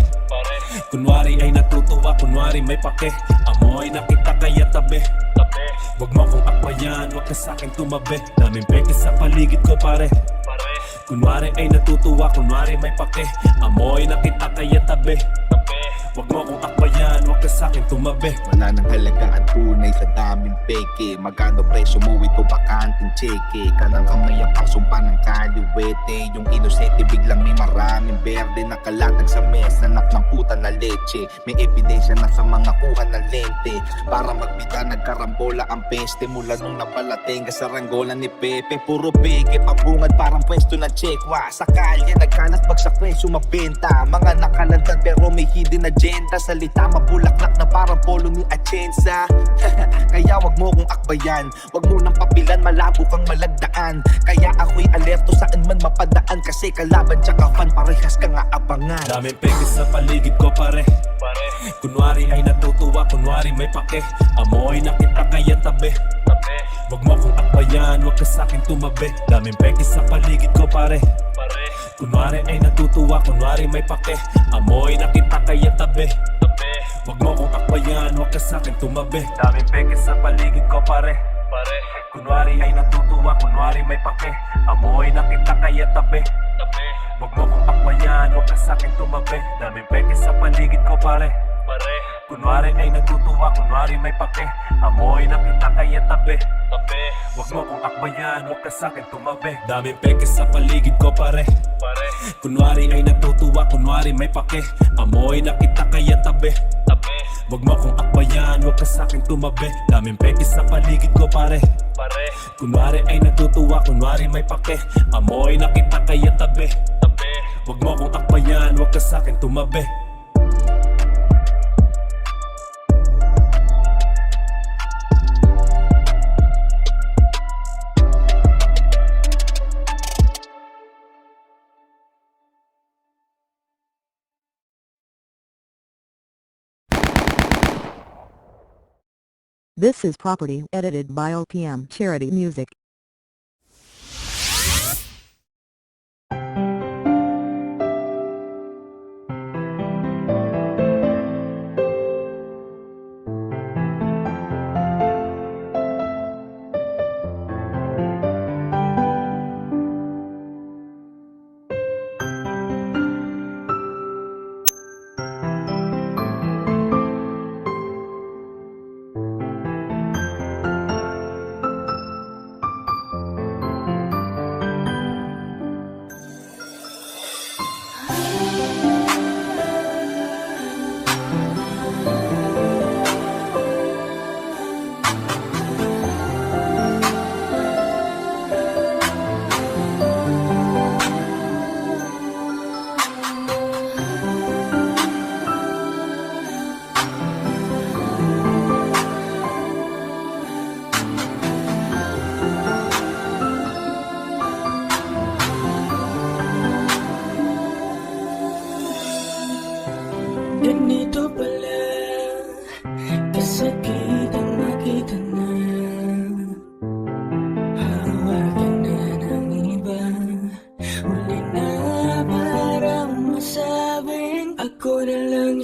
Kunwari ay natutuwa, kunwari may pake. Amoy nakita kaya tabi. Wag mo akong akbayan, wag ka sa'kin tumabi. Daming peke sa paligid ko pare. Kunwari ay natutuwa, kunwari may pake. Amoy nakita kaya tabi. Wag mo akong akbayan, wag ka sa'kin tumabi. Wala nang halaga at tunay sa daming peke. Magkano presyo mo ito bakanting cheque. Kanang kamay ang pangsumpa ng kaliwete. Yung inosente biglang may maraming berde. Nakalatag sa mesa, nak ng puta na leche. May ebidensya na sa mga kuha ng lente. Para magbida nagkarambola ang peste. Mula nung napalatenga sa ranggola ni Pepe. Puro peke, pabungad parang pwesto na chekwa. Sa kalye nagkalat pag sa presyo mabenta. Mga nakalantad pero may hidden agenda. Salita mabulaklak na parang polo ni Atienza. Kaya wag mo kong akbayan, wag mo nang papilan, malabo kang malagdaan. Kaya ako'y alerto saan man mapadaan. Kasi kalaban tsaka fan, parehas ka nga abangan. Daming peke sa paligid ko pare. Kunwari ay natutuwa, kunwari may pake. Amoy nakita kaya tabi. Wag mo akong akbayan, wag ka sa'kin tumabi. Daming peke sa paligid ko pare. Kunwari ay natutuwa, kunwari may pake. Amoy nakita kaya tabi. Wag mo akong akbayan, wag ka sa'kin tumabi. Daming peke sa paligid ko pare. Kunwari ay natutuwa, kunwari may pake. Amoy nakita kaya tabi. Wag mo akong akbayan, wag ka sa'kin tumabi. Daming peke sa paligid ko pare. Kunwari ay natutuwa, kunwari may pake. Amoy nakita kaya tabi. Wag mo akong akbayan, wag ka sa'kin tumabi. Daming peke sa paligid ko pare. Kunwari ay natutuwa, kunwari may pake. Amoy nakita kaya tabi. Wag mo akong akbayan, wag ka sa'kin tumabi. Daming peke sa paligid ko pare. Kunwari ay natutuwa, kunwari may pake. Amoy nakita kaya tabi. Wag mo akong akbayan, wag ka sa'kin tumabi. This is property edited by OPM Charity Music.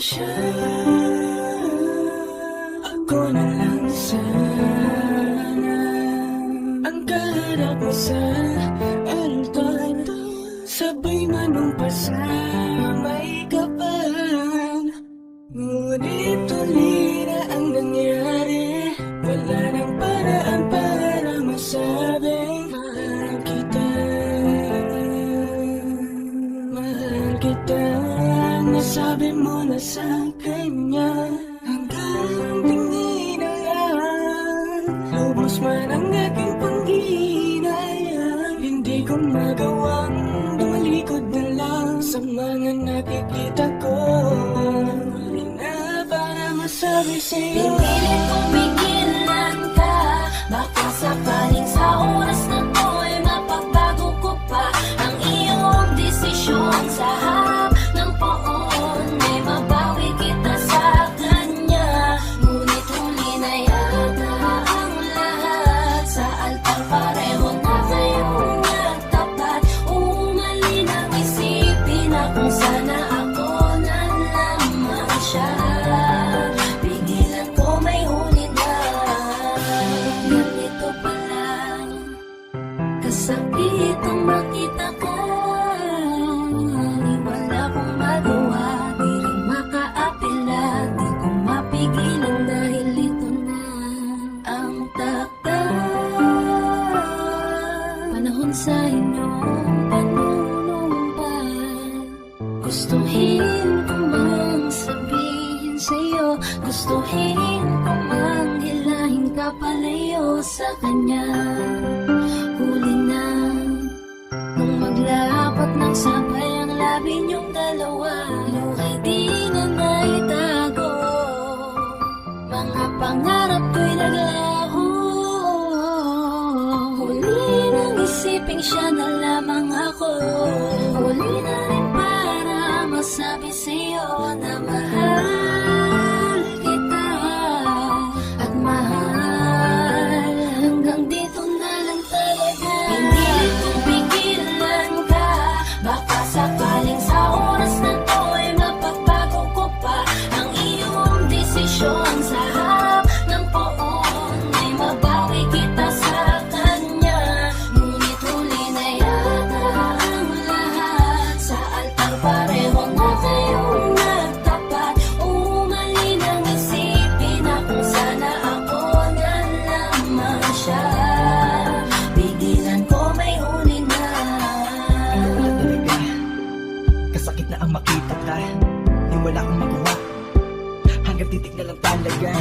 siya. Ako na lang sana ang kaharap mo sa altar. Sabay manumpa sa may kapan. Ngunit tuloy na ang nangyari. Wala nang paraan para masabing mahal kita. Mahal kita. Nasabi mo na sa kanya. Hanggang tingin na lang. Lubos man ang aking panghinayang. Hindi ko magawang tumalikod na lang sa mga nakikita ko. Huli na para masabi sa'yo. Pinilit kong pigilan ka. Baka sakaling sa oras na to ay mapabago ko pa ang iyong desisyon. Sa harap ng poon ay mabawi kita sa kanya. Ngunit huli na yata ang lahat. Sa altar pareho na kayong nagtapat. Umaling ang isipin na kung sana ako na lamang siya. Pigilan ko may huli na. Ganito pa lang kasakit ang makita ka. Di wala kong magawa, di rin makaapila. Di ko mapigilan dahil ito na ang takdang panahon sa inyong panunumpan. Gustuhin ko mang sabihin sa'yo, gustuhin ko mang hilahin ka palayo sa kanya. Huli na nung maglapat ng sabay ang labi niyong dalawa. Lukay di na naitago, mga pangarap ko'y naglaho. Huli nang isipin siya na lamang ako. Huli na rin para masabi sa'yo na mahal kita. At mahal hanggang dito na lang talaga. Pinilit kong pigilan ka. Baka sakaling sa oras na to ay mapabago ko pa ang iyong desisyon. Sa harap ng poon ay mabawi kita sa kanya. Ngunit huli na yata ang lahat. Sa altar pareho na kayong nagtapat. Umaling ang isipin na kung sana ako na lamang siya. Pigilan ko may huli na. Talaga, kasakit na ang makita ka. Di wala akong magawa. Hanggang titig na lang talaga.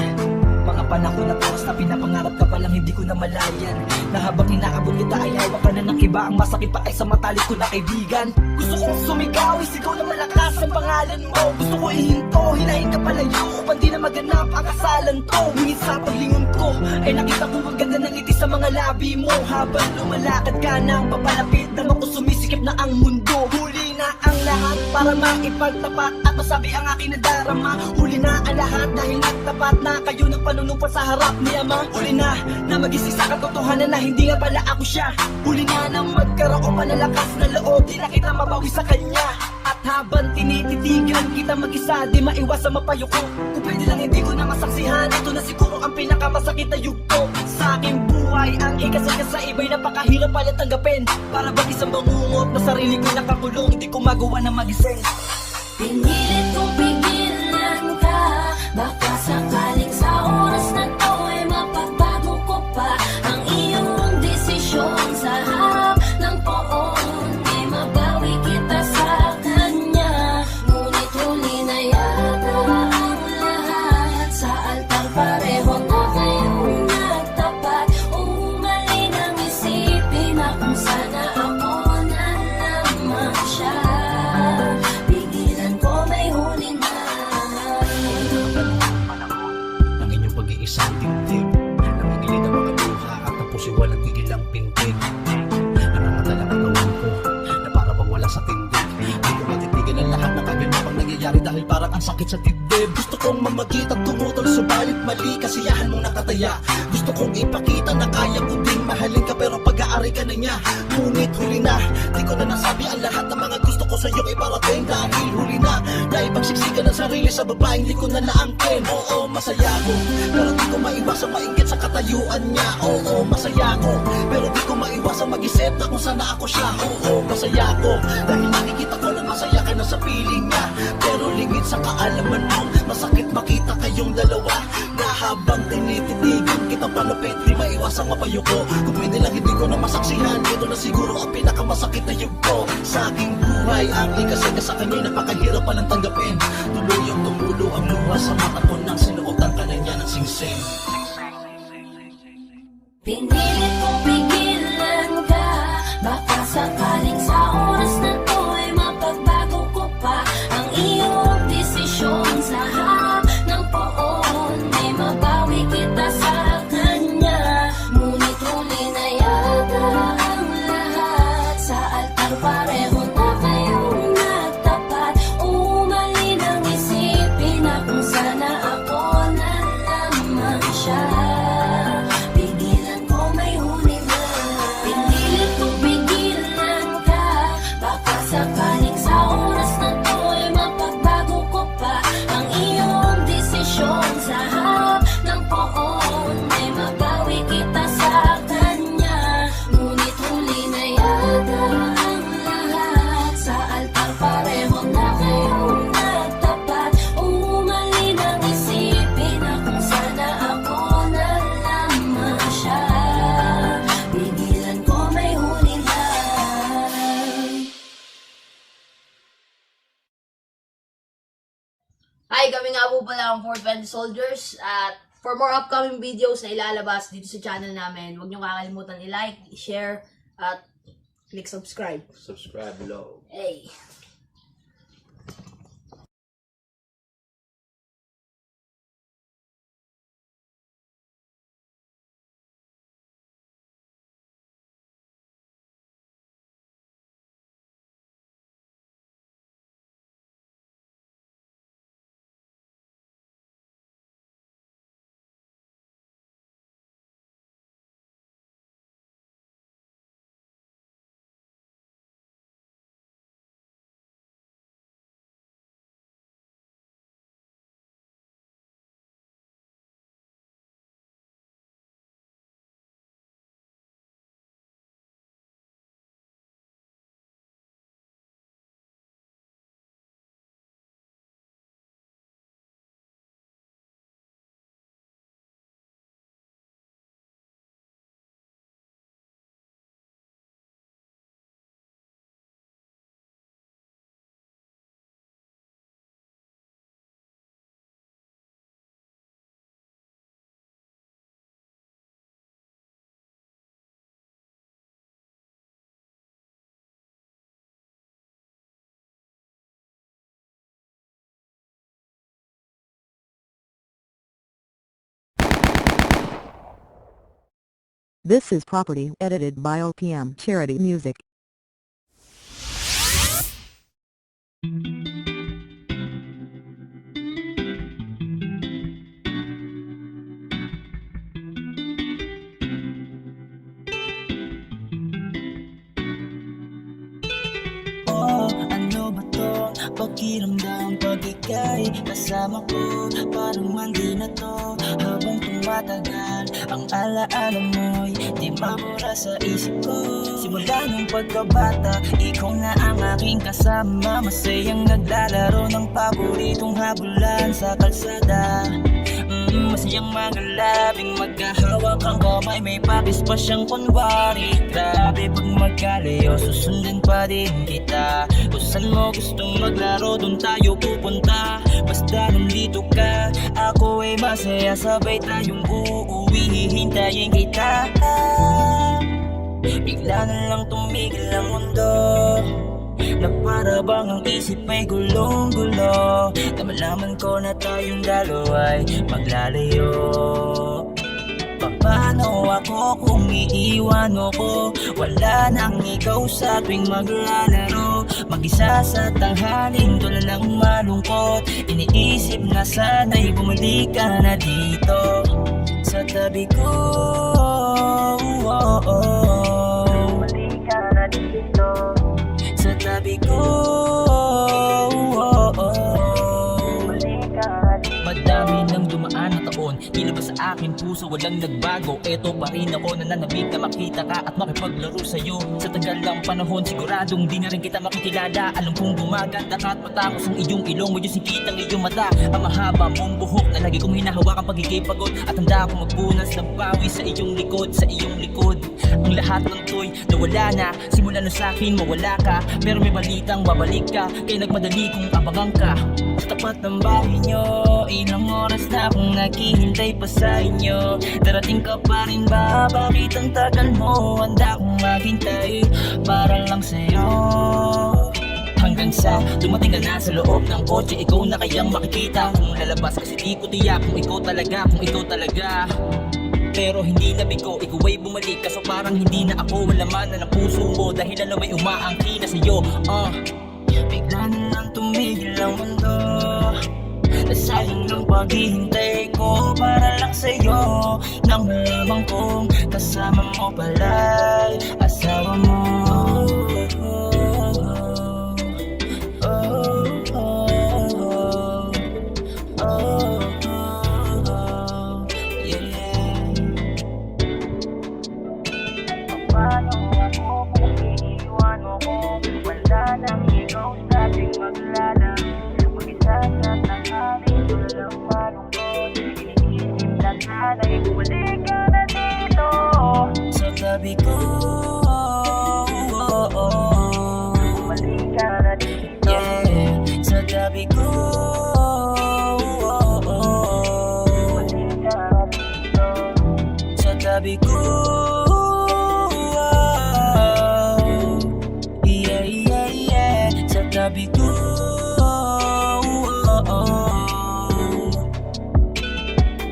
Mga panahon na oras na pinapangarap ka palang hindi ko na malayan. Na habang inaabot kita ay hawak ka na ng iba. Ang masakit pa ay sa matalik ko na kaibigan. Gusto kong sumigaw, isigaw na malakas ang pangalan mo. Gusto ko ihinto, hinahin ka palayo upang di na maganap ang kasalan to. Ngunit sa paglingon ko ay nakita ko ang ganda ng ngiti sa mga labi mo. Habang lumalakad ka nang papalapit, naman ko sumisikip na ang mundo. Huli na ang lahat para maipagtapat at masabi ang aking nadarama. Huli na ang lahat dahil nagtapat na kayo ng panunumpa sa harap ni Ama. Huli na magising sa katotohanan na hindi nga pala ako siya. Huli na magkaroon pa ng lakas na loob, di na kita mabawi sa kanya. At habang tinititigan kita mag-isa, di maiwasan mapayuko. Kung pwede lang hindi ko na masaksihan, ito na siguro ang pinakamasakit na yugto sa aking buhay. Ang ikasal sa iba'y napakahirap pala tanggapin. Para bang isang bangungot na sarili ko nakakulong, di ko magawa na magising. Pinilit kong pigilan ka. Baka sakaling sa oras na to ay mapabago ko pa ang iyong desisyon. Sa harap ng poon ay mabawi kita sa kanya. Ngunit huli na yata ang lahat. Sa altar pareho na kayong nagtapat. Umaling ang isipin na kung sana ako na lamang siya. Pigilan ko may huli na. Ang inyong pag-iisang dibdib, namimili na mga luha at tapos walang tigil ang pintig. Nangangatala katawan ko na para bang wala sa tindig. Di ko matitigan ang lahat ng kaganapang nangyayari dahil parang ang sakit sa dibdib. Gusto kong mamagit at tumutol subalit mali kasiyahan mong nakataya. Gusto kong ipakita na kaya ko ding pwedeng mahalin ka pero pag-aari ka na niya. Ngunit huli na, di ko na nasabi ang lahat ng mga gusto ko sa'yo iparating. Dahil huli na, naipagsiksikan ng sarili sa babaeng di ko na naangkin. Oo, masaya ko, pero di ko maiwasang mainggit sa katayuan niya. Oo, masaya ko, pero di ko maiwasang mag-isip na kung sana ako siya. Oo, masaya ko, dahil nakikita ko na masaya ka na sa piling niya. Pero lingid sa kaalaman mo, masakit makita kayong dalawa na habang tinititigan kita palapit, di maiwasang mapayuko. Kung pwede lang hindi ko na masaksihan, ito na siguro ang pinakamasakit na yugto sa aking buhay. Ang ikasay ka sa kanya, napakahirap pa ng tanggapin. Tuloy yung tumulo ang luha sa mata ko nang sinuotan ka na niya ng singsing. Pinilit kong pigilan ka, baka sakaling sa oras na to ay mapagbago ko pa ang iyong desisyon. Sa harap ng poon ay mabawi kita sa kanya. Ngunit huli na yata ang lahat, sa altar pareho na kayong nagtapat. Umali nang isipin na kung sana ako na lamang siya. Sakaling sa oras na to ay mapagbago ko pa ang iyong desisyon. Sa harap ng poon ay mabawi kita sa kanya. Ngunit huli na yata ang lahat, sa altar pareho na kayong nagtapat. Umali nang isipin na kung sana ako na lamang siya. Pigilan ko may huli na. Hi, kami nga po pala ang 420 Soldiers at for more upcoming videos na ilalabas dito sa channel namin, huwag niyo kakalimutan i-like, i-share at click subscribe. Subscribe below. Hey! This is property edited by OPM Charity Music. Ano ba to? Pakiramdam pag ika'y kasama ko, parang mandi na to. Habang tumatagal, ang alaala mo'y di mabura sa isip ko. Simula nung pagkabata, ikaw na ang aking kasama. Masayang naglalaro ng paboritong habulan sa kalsada. Masayang mga labing magkahawak ang kamay, may papis pa siyang kunwari. Grabe pag magkalayo, susundan pa din kita. Kung saan mo gustong maglaro, dun tayo pupunta. Basta nandito ka, ako ay masaya. Sabay tayong uuwi, hihintayin kita. Bigla na lang tumigil ang mundo, na para bang ang isip ay gulong-gulo. Na malaman ko na tayong dalawa'y maglalayo. Paano ako kung iiwan mo ko? Wala nang ikaw sa tuwing maglalaro. Mag-isa sa tanghaling tulad ng malungkot. Iniisip na sana'y bumalik ka na dito sa tabi ko. Bumalik ka na dito sa tabi ko. Madami nang dumaan na taon, tila ba sa akin puso walang nagbago. Eto pa rin ako nananabik na makita ka at makipaglaro sa'yo. Sa tagal lang panahon siguradong di na rin kita makikilala. Alam kong gumaganda ka at matapos ang iyong ilong, medyo sikit ang iyong mata. Ang mahaba mong buhok na lagi kong hinahawakan pagiging pagod. At handa akong magpunas ng pawi sa iyong likod, sa iyong likod. Ang lahat ng to'y nawala na, simula na sa'kin mawala ka. Pero may balitang babalik ka, kaya nagmadali kong abangan ka. Sa tapat ng bahay nyo, ilang oras na akong naghihintay pa sa inyo. Darating ka pa rin ba? Bakit ang tagal mo? Handa akong maghintay para lang sa'yo. Hanggang sa dumating ka na sa loob ng kotse, ikaw na kayang makikita. Kung lalabas kasi di ko tiyak kung ikaw talaga, kung ikaw talaga. Pero hindi na bigo, ikaw ay bumalik. Kaso parang hindi na ako, wala man na ng puso mo. Dahil alam may umaangkin na sa'yo. Bigla na lang tumigil ang mundo. Nasayang ng paghihintay ko para lang sa'yo. Nang malamang kong kasama mo pala'y asawa mo. Paano ako kung iiwan mo ko? Wala nang ikaw sa ating maglalaro. Mag-isa sa tanghali, walang malungkot. Iniisip na sana'y bumalik ka na dito sa tabi ko. Bumalik ka na dito sa tabi ko. Bumalik ka na dito sa tabi ko. Sabi ko,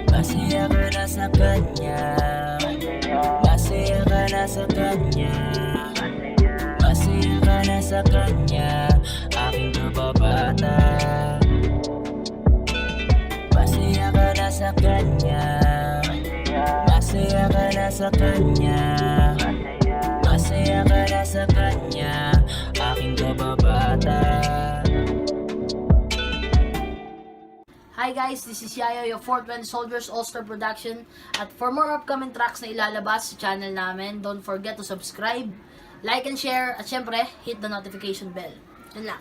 masaya ka na sa kanya. Masaya ka na sa kanya. Masaya ka na sa kanya, aking kababata. Masaya ka na sa kanya. Masaya ka na sa kanya. Masaya ka na sa kanya, aking kababata. Hi guys, this is Yayo, your Fort Bend Soldiers All-Star Production. At for more upcoming tracks na ilalabas sa channel namin, don't forget to subscribe, like and share, at syempre, hit the notification bell. Yun lang.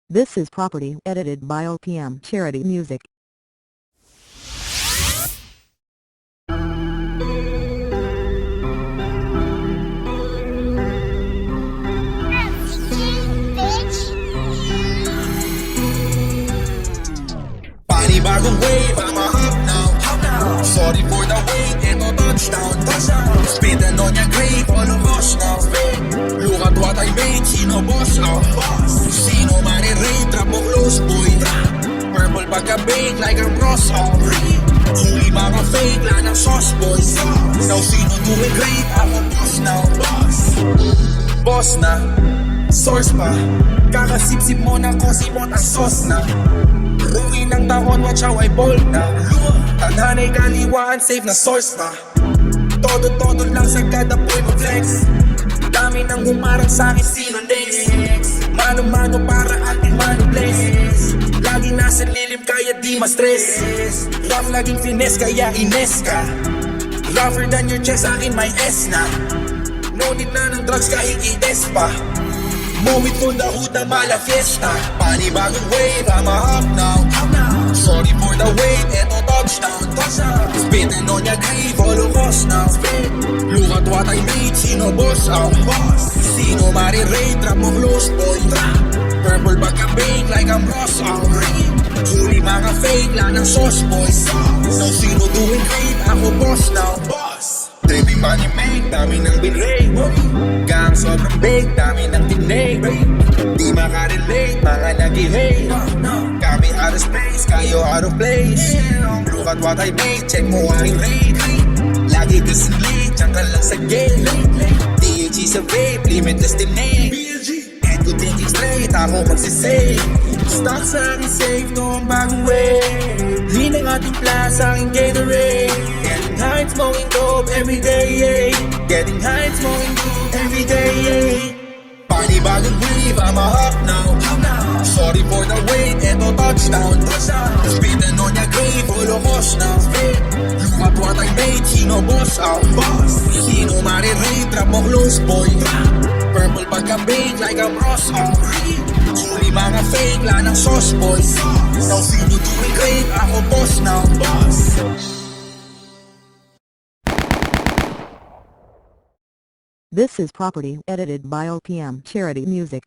This is Property, edited by OPM Charity Music. Bagong wave, I'm a hop now. Sorry for the wait, ito touchdown. Spittin' on your grave, all of us now. Look at what I made, sino boss now? Sino marirate, trap mo close boy. Purple pagka-bake like I'm Ross Huli mga fake, lang ng sauce boys. Now sino doing great, ako boss now. Boss na, source pa. Kakasip-sip mo na kosimot ang sauce na. Rookie ng tahon, watch how I bold na. Tadhana'y kaliwaan, safe na source pa. Todo-todo lang sa kada point of flex. Dami nang humarang sa'kin, sino next? Mano-mano para ating mano-bless. Lagi nasa lilim kaya di ma-stress. Rough laging finesse kaya ines ka. Rougher than your chest, akin may S na. No need na ng drugs kahit i-test pa. Moment for the hood na mala fiesta. Panibagong wave, I'm a hop now. Sorry for the wait, eto touchdown. Spittin' on your grave, holocaust now. Look at what I made, sino boss out? Sino marirate, trap mo close boy. Purple pagka-bake like I'm Ross out. Huli mga fake, lang ng sauce boys. Now sino doing great, ako boss now. Baby money make, dami ng binrate. Gang sobrang big, dami ng tinake. Di makarelate, mga nag-hate. Kami out of space, kayo out of place. Look at what I make, check mo aking rate. Lagi kasing late, dyan ka lang sa gate. DHE sa vape, limitless tinake. Head ko thinking straight, ako magsisave. Stock sa aking safe, no ang bagong way. Lean ang ating plan sa aking Gatorade. Getting high, smoking dope everyday, yeah. Getting high, smoking dope everyday, yeah. Party bagong wave, I'm a hawk now. Sorry for the wait, eto touchdown. Speed na nun niya grave, full of cost now. Look at what I made, sino boss out? Sino marirate, trap mo close boy. Purple pagka-bake like I'm Ross out. Huli mga fake, lanang sauce boy. Now sino tuwing great, ako boss now. This is property edited by OPM Charity Music.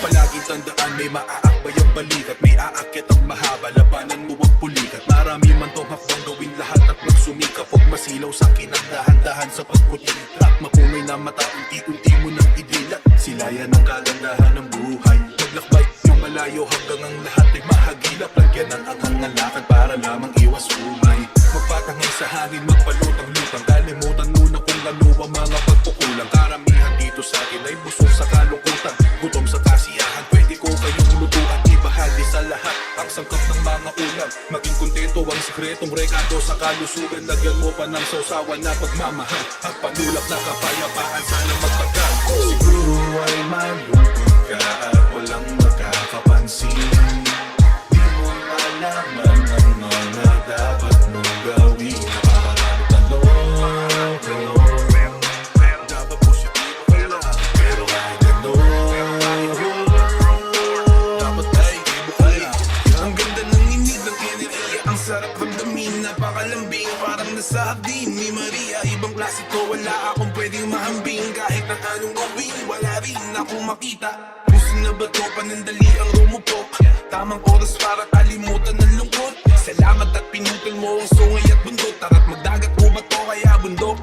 Palaging tandaan, may maaakbay ang balik at may aakyat ang mahaba. Labanan mo ang pulikat. Marami man tong hakbang, gawin lahat at magsumikap. Huwag masilaw sa kinang dahan-dahan sa pagputi. Track mapunoy na mata, unti-unti mo nang idilat. Silayan ang kagandahan ng buhay. Maglakbay yung malayo hanggang ang lahat ay mahagilap. Lagyan ng anghang ng lakad para lamang iwas umay. Magpatangay sa hangin, magpalutang-lutang. Kalimutan muna kung ano ang mga pagkukulang. Karamihan dito sa akin ay busog sa kalungkutan. Gutom sa kasiyahan, pwede ko kayong lutuan. Ibahagi sa lahat ang sangkap ng mga ulam. Maging kontento ang sikretong rekado sa kalusugan. Lagyan mo pa ng sausawan na pagmamahal at panulak na kapayapaan, sana magtagal. Siguro ay malungkot ka at walang makakapansin. Di mo malaman ang mga dapat mong gawin. Napakarami tanong. Dapat positibo ka lang, pero kahit gano'n, dapat positibo ka lang. Ang ganda ng init ng enerhiya, ang sarap hamdamin, napakalambing, parang nasa hagdin ni Maria. Ibang klasiko, wala akong pwedeng mahambing. Kahit ang anong gawin, wala rin akong makita. Gusto na ba to, panandali ang rumupok? Tamang oras para kalimutan ng lungkot. Salamat at pinutol mo ang sungay at bundok. Tara't magdagat mo ba to, kaya bundok?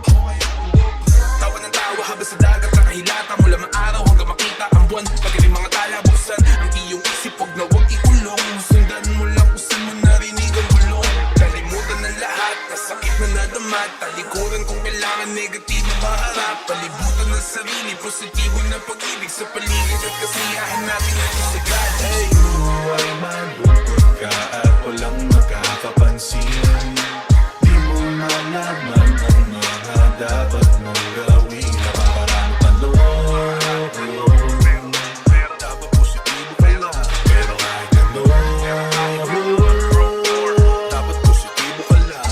Tawa ng tawa habang sa dagat nakahilata. Mula maaraw hanggang makita ang buwan. Pagaling mga tala, buksan ang iyong isip, huwag na huwag ikulong. Sundan mo lang kung saan mo narinig ang bulong. Kalimutan ng lahat, nasakit na nadamat. Talikuran kung kailangan, negatibo maharap. Palibutan ng sarili, positibo na pag-ibig sa paligid at kasiyahan natin na isagad. Hey, ay malungkot ka at walang makakapansin. Di mo malaman ang mga dapat mong gawin. Napakarami tanong. Dapat positibo ka lang, pero kahit gano'n, dapat positibo ka lang.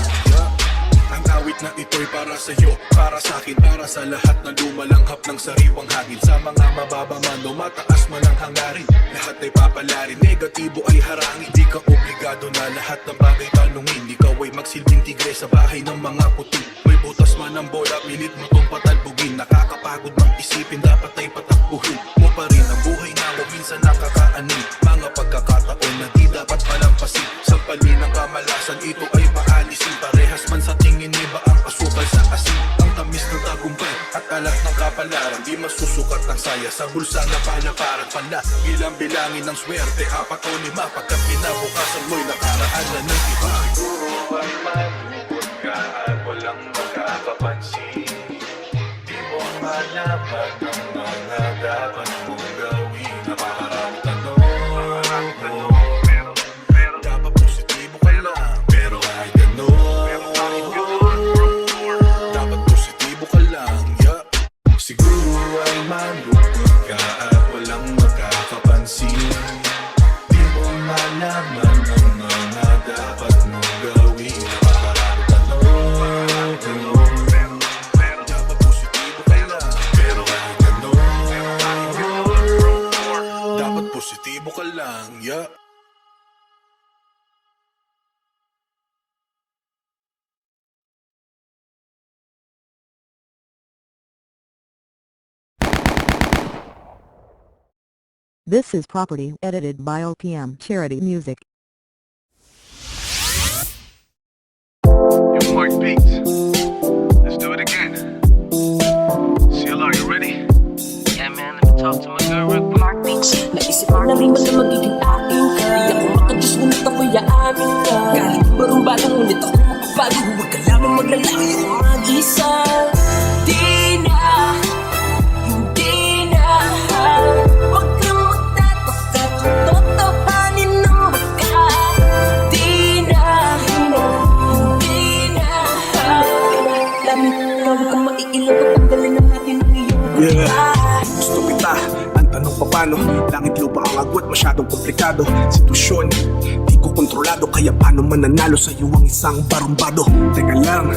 Ang awit na ito'y para sa'yo, para sa'kin, para sa lahat na lumalanghap ng sariwang hangin. Sa mga mababa man o mataas man ang hangarin, lahat ay papalarin, negatibo ay harangin. Di ka obligado na lahat ng bagay tanungin. Ikaw ay magsilbing tigre sa bahay ng mga puti. May butas man ang bola, pilit mo tong patalbugin. Nakakapagod mang isipin, dapat ay patakbuhin mo pa rin ang buhay na o minsan nakakaanin. Mga pagkakataon na di dapat palampasin. Sampalin ng kamalasan, ito ay paalisin. Parehas man sa tingin, iba ang asukal sa asin. Ang tamis ng tagumpay at alat ng kapalaran, di masusukat ang saya sa bulsa na palaparan pala. Bilang bilangin ng swerte, 4 o 5, pagkat kinabukasan mo'y nakaraan na ng iba. Siguro ay malungkot ka at walang makakapansin. Di mo malaman ang mga dapat mong gawin. Napakarami tanong. Dapat positibo ka lang, pero kahit gano'n, dapat positibo ka lang, yeah. Siguro ay malungkot ka at walang makakapansin. Di mo malaman ang mga dapat mong gawin. Napakarami tanong. Dapat positibo ka lang, pero kahit gano'n, dapat positibo ka lang, yeah. This is Property edited by OPM Charity Music. Yo, Mark Beats. Let's do it again. CLR, you ready? Yeah, man, let me talk to my girl real quick. Mark Beats. Naisip ko na rin man na magiging akin ka. Di ako makadiyos ngunit ako'y aamin ka. Kahit barong-bago ngunit ako magbabago. Huwag ka lamang maglalaki o mag-isa. Di na, hindi na. Huwag kang magtataka kung totohanin ng baka. Di na, hindi na. Lamig ka, huwag kang maiilang. Patanggalin na natin ang iyong baka. Gusto kita, ang tanong pa paano. Langit lupa ang agwat, masyadong komplikado. Sitwasyon, di ko kontrolado. Kaya paano mananalo sa'yo ang isang barumbado? Teka lang,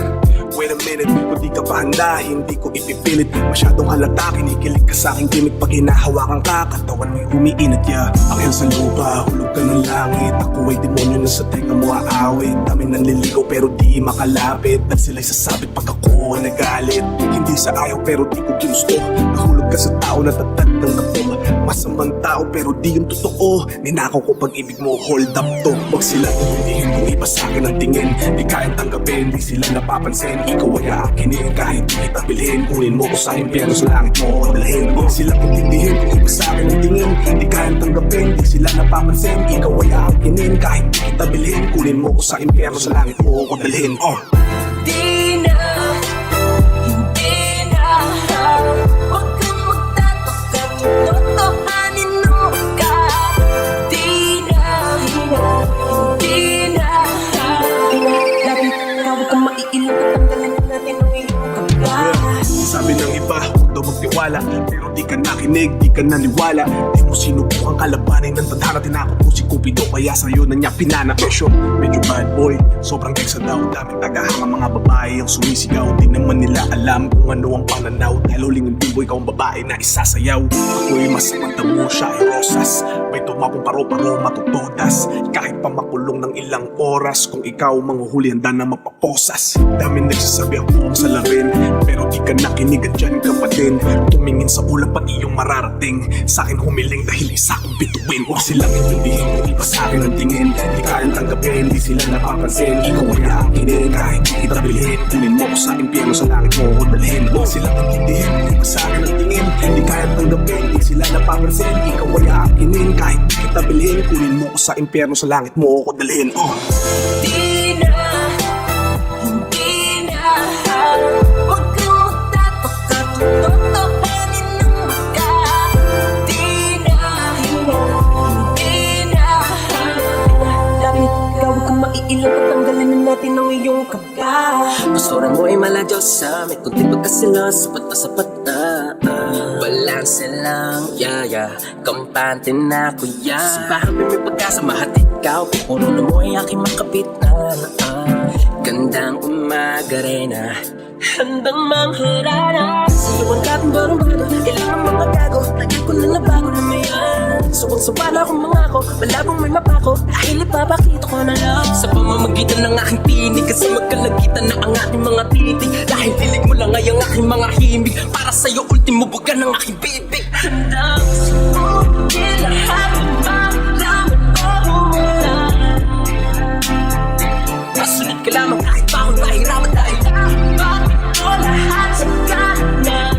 wait a minute. Kung di ka pa handa, hindi ko ipipilit. Masyadong halata, kinikilig ka sa aking gimmick. Pag hinahawakan ka, katawan mo'y umiinat ya. Akyat sa lupa, hulog ka ng langit. Ako ay demonyo na sa tenga mo aawit. Dami nanliligaw pero di makalapit. At sila'y sasabit pag ako ay nagalit. Hindi sa ayaw pero di ko ginusto. Nahulog ka sa tao na tatad ng kapo. Masamang tao pero di yung totoo. Ninakaw ko pag-ibig mo, hold up to. Huwag sila tumundihin kung iba sa'kin ang tingin. Di kayang tanggapin, di sila napapansin. Ikaw ay aakinin kahit di kita bilhin. Kunin mo ko sa impyerno, sa langit mo ko dalhin. Huwag sila tumundihin kung iba sa'kin ang tingin. Di kayang tanggapin, di sila napapansin. Ikaw ay aakinin kahit di kita bilhin. Kunin mo ko sa impyerno, sa langit mo ko dalhin. Di na, hindi na. Huwag kang magtataka kung totohanin ng baka. Di na, hindi na. Lamig ka, huwag kang maiilang. Patanggalin na natin ang iyong kaba. Sabi ng iba, huwag daw magtiwala. Pero di ka nakinig, di ka naniwala. Di mo sinubukang kalabanin ng tadhana. Tinakot mo si Cupido, kaya sa'yo na niya pinana. Presyo, medyo bad boy, sobrang teksa daw. Daming tagahanga mga babae ang sumisigaw. Di naman nila alam kung ano ang pananaw. Dahil huling yung bimbo, ikaw ang babae na isasayaw. Ako'y mas mo, siya ay rosas. May tumapong paro-paro, matutodas. Kahit pa makulong ng ilang oras. Kung ikaw manghuhuli, handa na mapaposas. Daming nagsasabi ako ang salarin. Pero di ka nakinig, andyan ka pa din. Tumingin sa ulan, pati yung mararating. Sa'kin humiling dahil isa kong bituin. Huwag silang intindihin, kung iba sa'kin ang tingin. Di kayang tanggapin, di sila napapansin. Ikaw ay aakinin, kahit di kita bilhin. Kunin mo ko sa impyerno, sa langit mo ko dalhin. Huwag silang intindihin, kung iba sa'kin ang tingin. Di kayang tanggapin, di sila napapansin. Ikaw ay aakinin, kahit di kita bilhin. Kunin mo ko sa impyerno, sa langit mo ko dalhin. Di na, hindi na. Huwag kang magtataka kung totohanin ng baka. Di na, hindi na. Lamig ka, huwag kang maiilang. Patanggalin na natin ang iyong kaba. Pastora mo ay maladyosa. May kunting pagkasilos, sapat na sapat na. Balanse lang, yeah. Kampante na kuya. Simbahan may pagkasa, mahatid ka. Puno na mo ay aking makapitan. Gandang umaga rin na handang mangharana. Sa'yo ang dating barong-bado. Kailangan mga gago. Lagi ko na nabago na mayan. Suwang-suwa na akong mangako. Malabong may mapako. Dahil ipapakita ko na lang. Sa pamamagitan ng aking tinig. Kasi magkalagitan na ang aking mga titig. Dahil dilig mo lang ay ang aking mga himig. Para sa'yo ultimo buga ng aking bibig. Handang subukin lahat ng maramdaman ko mula. Masunod ka lamang kahit pa akong nahirapan. Dahil bakit ko lahat sa kanya.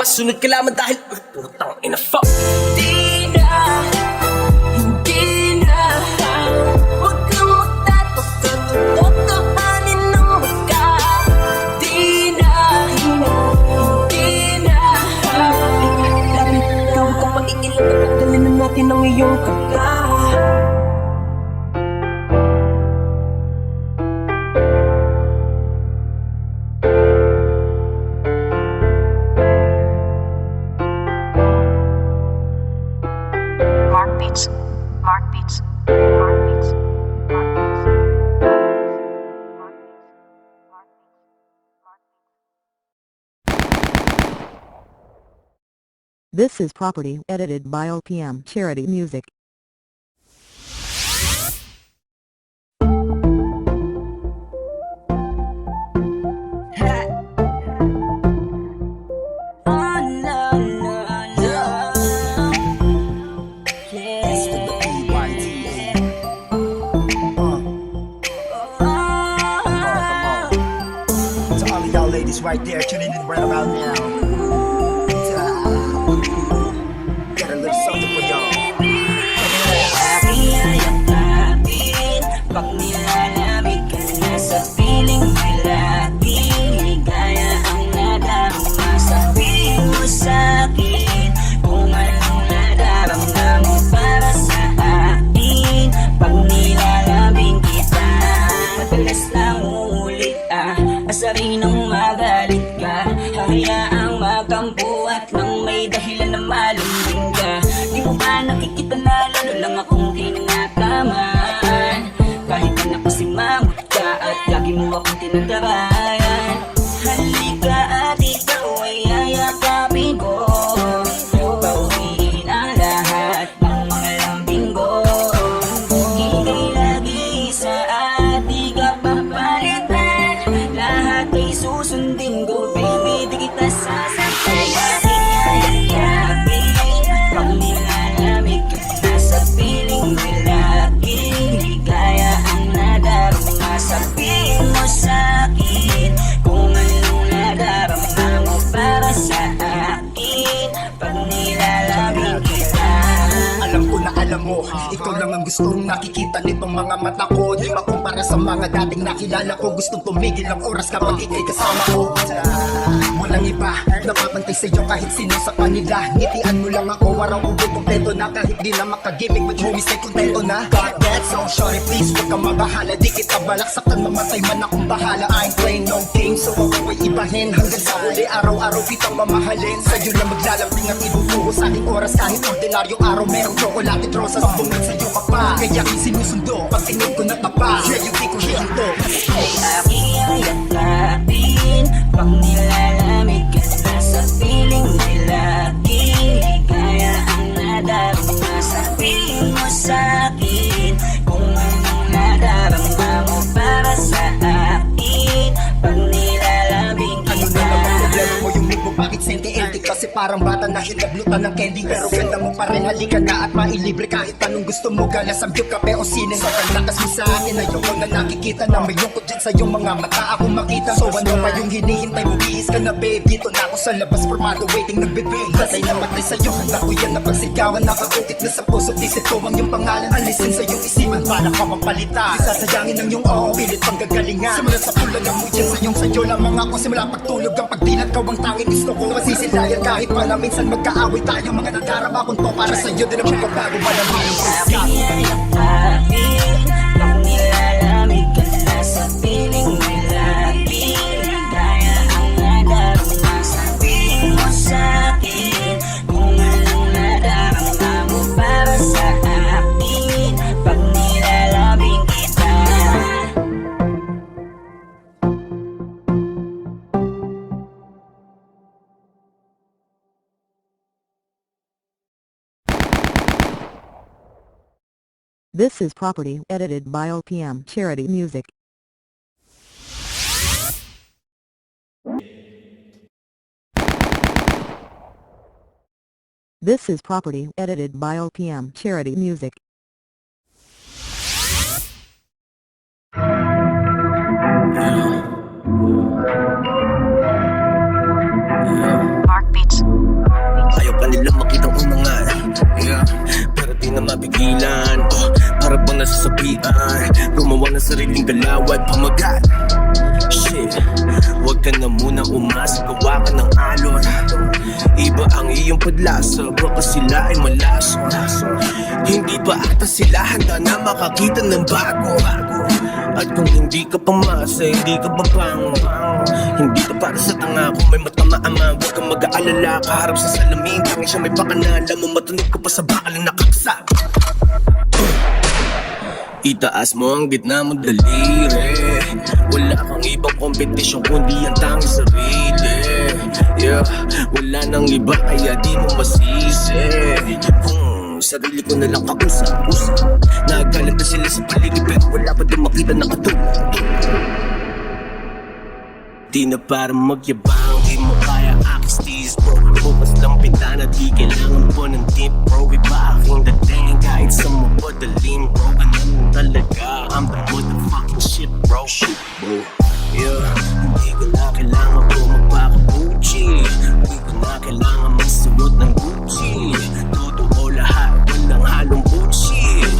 Masunod ka lamang dahil putang ina fuck. Di na, hindi na. Huwag kang magtataka kung totohanin ng baka. Di na, hindi na. Lamig ka, huwag kang maiilang. Patanggalin na natin ang iyong kaba. Mark Beats. Mark Beats. Mark Beats. Mark Beats. This is Property edited by OPM Charity Music. Oh, no, right there, tuning in right about now. Got a little something for y'all. Pag nilalamig ka na sa piling may laging ligaya ang nadarama. Sabihin mo sa'kin kung anong nadarama mo para sa akin. Pag nilalamig kita, madalas lang uulit asarin ng magalit ka. Hahayaang magampo at nang may dahilan na malumbing ka. Di mo ba nakikita na lalo lang akong kinakaman? Kahit na napasimangot ka at lagi mo akong tinatabayan. Halika at ikaw ay yayakapin ko. Pauwiin ang lahat ng mga lambing ko. Hindi lagi sa at di ka papalitan. Lahat ay susundin ko, baby, di kita sasaktan. Pag nilalamig ka na sa piling may laging ligaya ang nadarama. Sabihin mo sa'kin kung anong nadarama mo para sa akin. Pag nilalamig kita, Alam ko na alam mo, ikaw lang ang gustong nakikita nitong mga mata ko. Di makumpara sa mga dating nakilala ko. Gustong tumigil ang oras kapag ikay kasama ko. Walang iba, napapantay sa'yo kahit sino sa kanila. Ngitian mo lang ako, araw-uwi kompleto na. Kahit di na makagimik, with homies ay kontento na. Got that song, shorty please, huwag kang mabahala. Di kita balaksakan, mamatay man akong bahala. I ain't playing no game, so ako ay ibahin. Hanggang sa huli, araw-araw kitang mamahalin. Sa'yo lang maglalambing at ibubuhos sa aking oras. Kahit ordinaryong araw, merong chocolate at rosas. Bungad sa'yo ka pa, kaya aking sinusundo. Pag tingin ko na tapa, yeah, yung di ko hihinto. ay aking yakapin. Pag nilalamig ka na sa piling may laging ligaya ang nadarama. Sabihin mo sa'kin kung anong nadarama mo para sa akin. Pag nilalamig Ano na naman problema mo yung mood mo? Bakit senti-enti? Kasi parang bata na hinaglutan ng candy. Pero ganda mo pa rin, halika na at mailibre. Kahit anong gusto mo, gala samgyup, kape o sine. Sa paglakas mo sa akin, ayoko na nakikita na may lungkot dyan sa iyong mga mata ako makita. So ano pa yung hinihintay mo? Bihis ka na babe, dito na ako sa labas, formado waiting nagbibig. Patay na matay sa'yo, handa ko yan na pagsigawan. Nakakukit na sa puso, isip ko ang iyong pangalan. Alisin sa iyong isipan, para ka mapalitan. Isasayangin ng iyong oo, pilit pang gagalingan. Simula sa pulag ang muyan, sa'yo lamang ako. Simula pagtulog ang pagdilat, kau ang tanging gusto ko. Masisilayan kahit pa na minsan magkaaway tayo. Mga nadarama kong to para sa'yo, di naman pagbago pa ng mga yakapin. Pag nilalamig ka na sa piling may laging ligaya ang nadarama. Sabihin mo sa'kin kung anong nadarama mo para sa akin. Pag nilalamig kita, This is Property edited by OPM Charity Music. This is Property edited by OPM Charity Music. Mark Beats. Ayaw pa nila makitang umangal, yeah. Pero di na mapigilan, para bang nasasabihan. Gumawa ng sariling galaw at pamagat. Shit, wag ka na muna umasa, gawa ka ng alon. Iba ang iyong padlasa, baka sila ay malaso. Hindi pa ata sila handa na makakita ng bago. At kung hindi ka pamasa, hindi ka babango. Hindi ka para sa tanga, kung may mata maama, huwag kang mag-aalala. Kaharap sa salamin, tangin siya may pakanala mo, matunog ka pa sa bakal ng nakaksa. Itaas mo ang gitna mo daliri. Wala kang ibang kompetisyon kundi ang tanging sarili. Yeah, wala nang iba kaya di mo masisi. Sarili ko na lang kausap. Nagkalanta sila sa paligid pero wala pa din makita na katulad. Di na para magyabang, di mo kaya aking steez bro. Bukas lang pintana, di kailangan po ng tip bro. Iba aking dating kahit sa mapadaling bro. Ganun talaga, I'm the motherfucking shit bro. Yeah, hindi ko na kailangan po kailangan magsuot ng Gucci. Totoo lahat, walang halong bullshit.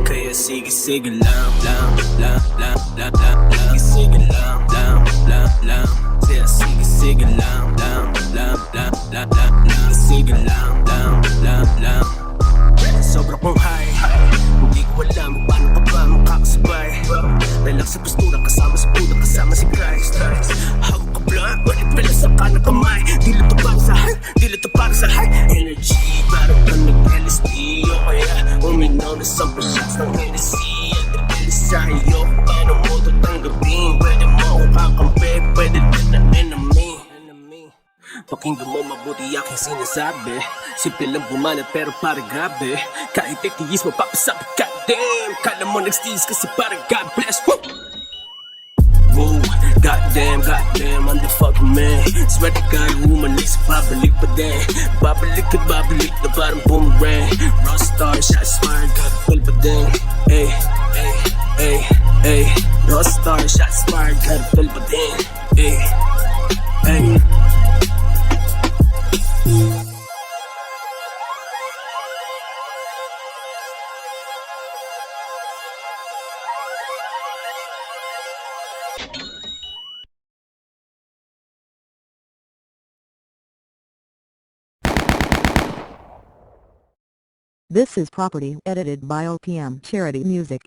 Kaya sige lang, sige lang, yeah, sige lang, sige lang. Sobra kong high, hindi ko alam paano ka ba makakasabay. Dahil lang sa postura kasama sa Buddha, kasama si Christ. Hawak ka blunt, manipila sa kanang kamay. Dilo to para sa high energy. Parang ka nag-LSD o kaya uminaw na 10 shots ng Hennessy. At depende sa iyo, paano mo ito tanggapin. Pwede mo kakampi, pwede din na enemy. Pakinggan mo mabuti aking sinasabi. Simple lang bumanat pero parang grabe. Kahit itiis mo papasabi, goddamn. Kala mo nag-steeze kasi parang God bless. Woo! Whoa, goddamn, I'm the fucking man. Swerte ka na umalis, babalik pa din. Babalik at babalik na parang boomerang. Rockstar, shots fired, kakapal pa din. Ay, Rockstar, shots fired, kakapal pa din. Ay. This is property edited by OPM Charity Music.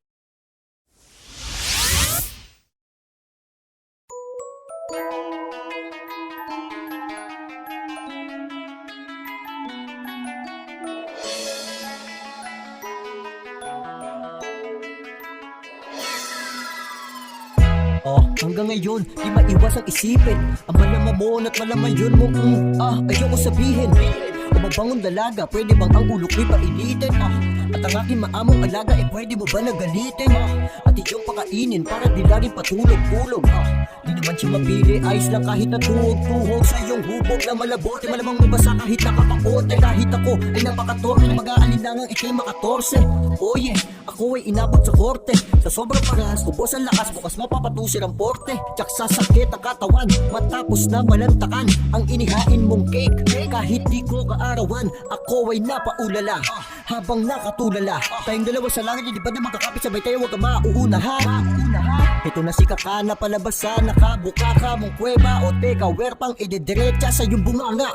Hanggang ngayon, di maiwas ang isipin. Ang malaman mo at malaman yun mo. Ayoko sabihin. O mabangon dalaga, pwede bang ang ulo ko'y painitin? At ang aking maamong alaga, pwede mo ba nagalitin? At iyong pakainin para di laging patulog-tulog. Di naman siya mapili, ayos lang kahit natuhog-tuhog sa iyong hubog na malabote. Malamang mabasa kahit nakakapote. Kahit ako ay napakatorte, mag-aalinlangang ikay makatorse. Oh yeah, ako ay inabot sa korte. Sa sobrang paras, kubos ang lakas, bukas mapapatusir ang porte. Tsak sasakit ang katawan, matapos na malantakan ang inihain mong cake. Kahit di ko kaarawan, ako ay napaulala habang nakatulala. Tayong dalawa sa langit, hindi ba na magkakapit sabay tayo, huwag ka mauunahan. Ito na si Kakana palabasan, nakabuka ka mong kuweba. O teka, where pang idediretsa sa iyong bunganga.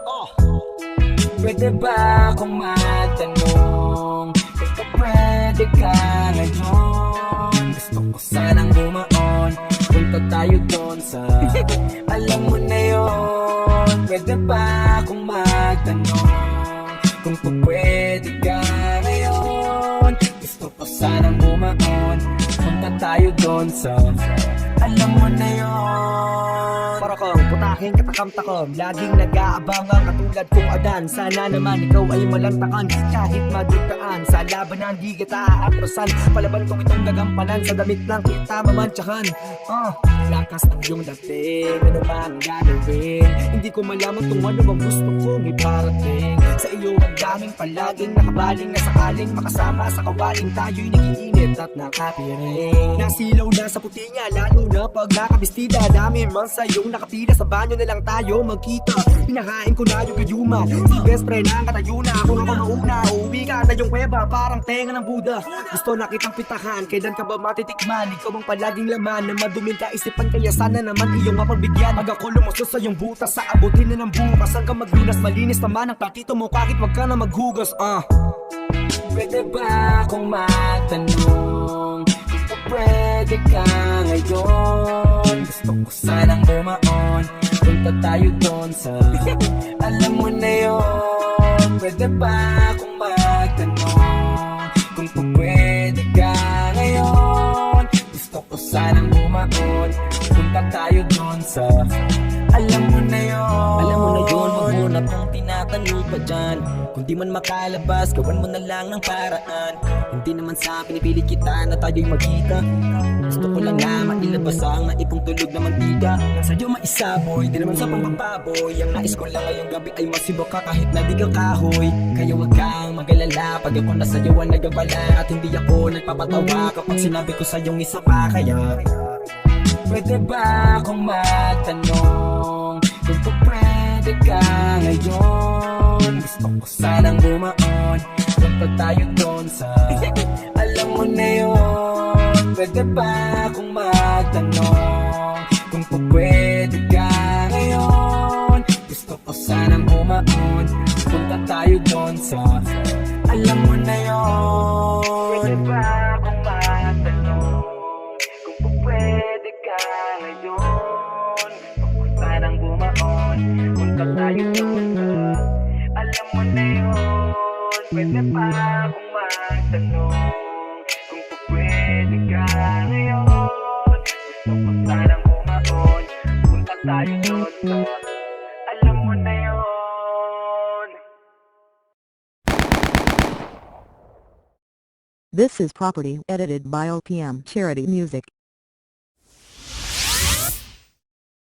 Pwede ba akong matanong, ito pwede ka ngayon? Gusto ko sanang bumaon, punta tayo doon sa alam mo na yun. Pwede ba akong magtanong, kung pwede ka ngayon? Gusto ko sanang bumaon, punta tayo doon sa alam mo na yun. Para kang putaking katakam-takam, laging nag-aabang ang katulad kong Adan. Sana naman ikaw ay malantakan, kahit magdugtaan sa labanan, di kita aatrasan. Palaban kong itong gagampanan, sa damit lang kita mamantsahan. Lakas ng iyong dating, ano ba ang gagawin? Hindi ko malaman kung ano bang gusto kong iparating. Sa iyo ang daming palaging nakabaling na sakaling makasama sa kawaling. Tayo'y nagiinit at nakapiring. Nasilaw na sa puti niya, lalo na pag nakabistida. Dami man sa iyong nakapila, sa banyo na lang tayo magkita. Pinakain ko na yung gayuma, si best friend ang katayo na. Kung ako mauna, uuwi ka na yung kuweba, parang tenga ng Buddha. Gusto na kitang pitahan, kailan ka ba matitikman? Ikaw ang palaging laman na maduming kaisipan, kaya sana naman iyong mapagbigyan. Pag ako lumusot sa iyong butas, sa abutin na ng bukas hanggang maglunas, malinis naman ang platito mo kahit wag ka na maghugas. Pwede ba akong magtanong, ito pwede ka ngayon? Gusto ko sanang bumaon, punta tayo doon sa alam mo na yun. Pwede ba akong magtanong, kung pwede ka ngayon? Gusto ko sanang bumaon, punta tayo doon sa alam mo na yun. Alam mo na yun, wag mo na kong tinatanong pa dyan. Kung di man makalabas, gawan mo na lang ng paraan. Hindi naman sa pinipilit kita na tayo'y magkita. Gusto ko lang na mailabas ang naipong tulog na mantika. Sa'yo maisaboy, di naman sa pangpapaboy. Ang nais ko lang ngayong gabi ay masibok ka kahit na di ka kahoy. Kaya wag kang mag-alala pag ako na sa'yo ang nagabala. At hindi ako nagpapatawa kapag sinabi ko sa'yong isa pa. Kaya pwede ba akong magtanong, kung pwede pwede ka ngayon. Gusto ko sanang bumaon, punta tayo doon sa alam mo na yun. Pwede ba akong magtanong kung pwede ka ngayon? Gusto ko sanang bumaon, punta tayo doon sa alam mo na yun. Pwede ba akong magtanong kung pwede ka ngayon? Gusto ko sanang bumaon, punta tayo doon sa alam mo na yun. Pwede ba akong magtanong kung pwede ka ngayon? Gusto ko sanang bumaon, punta tayo doon sa alam mo na yun. This is property edited by OPM Charity Music.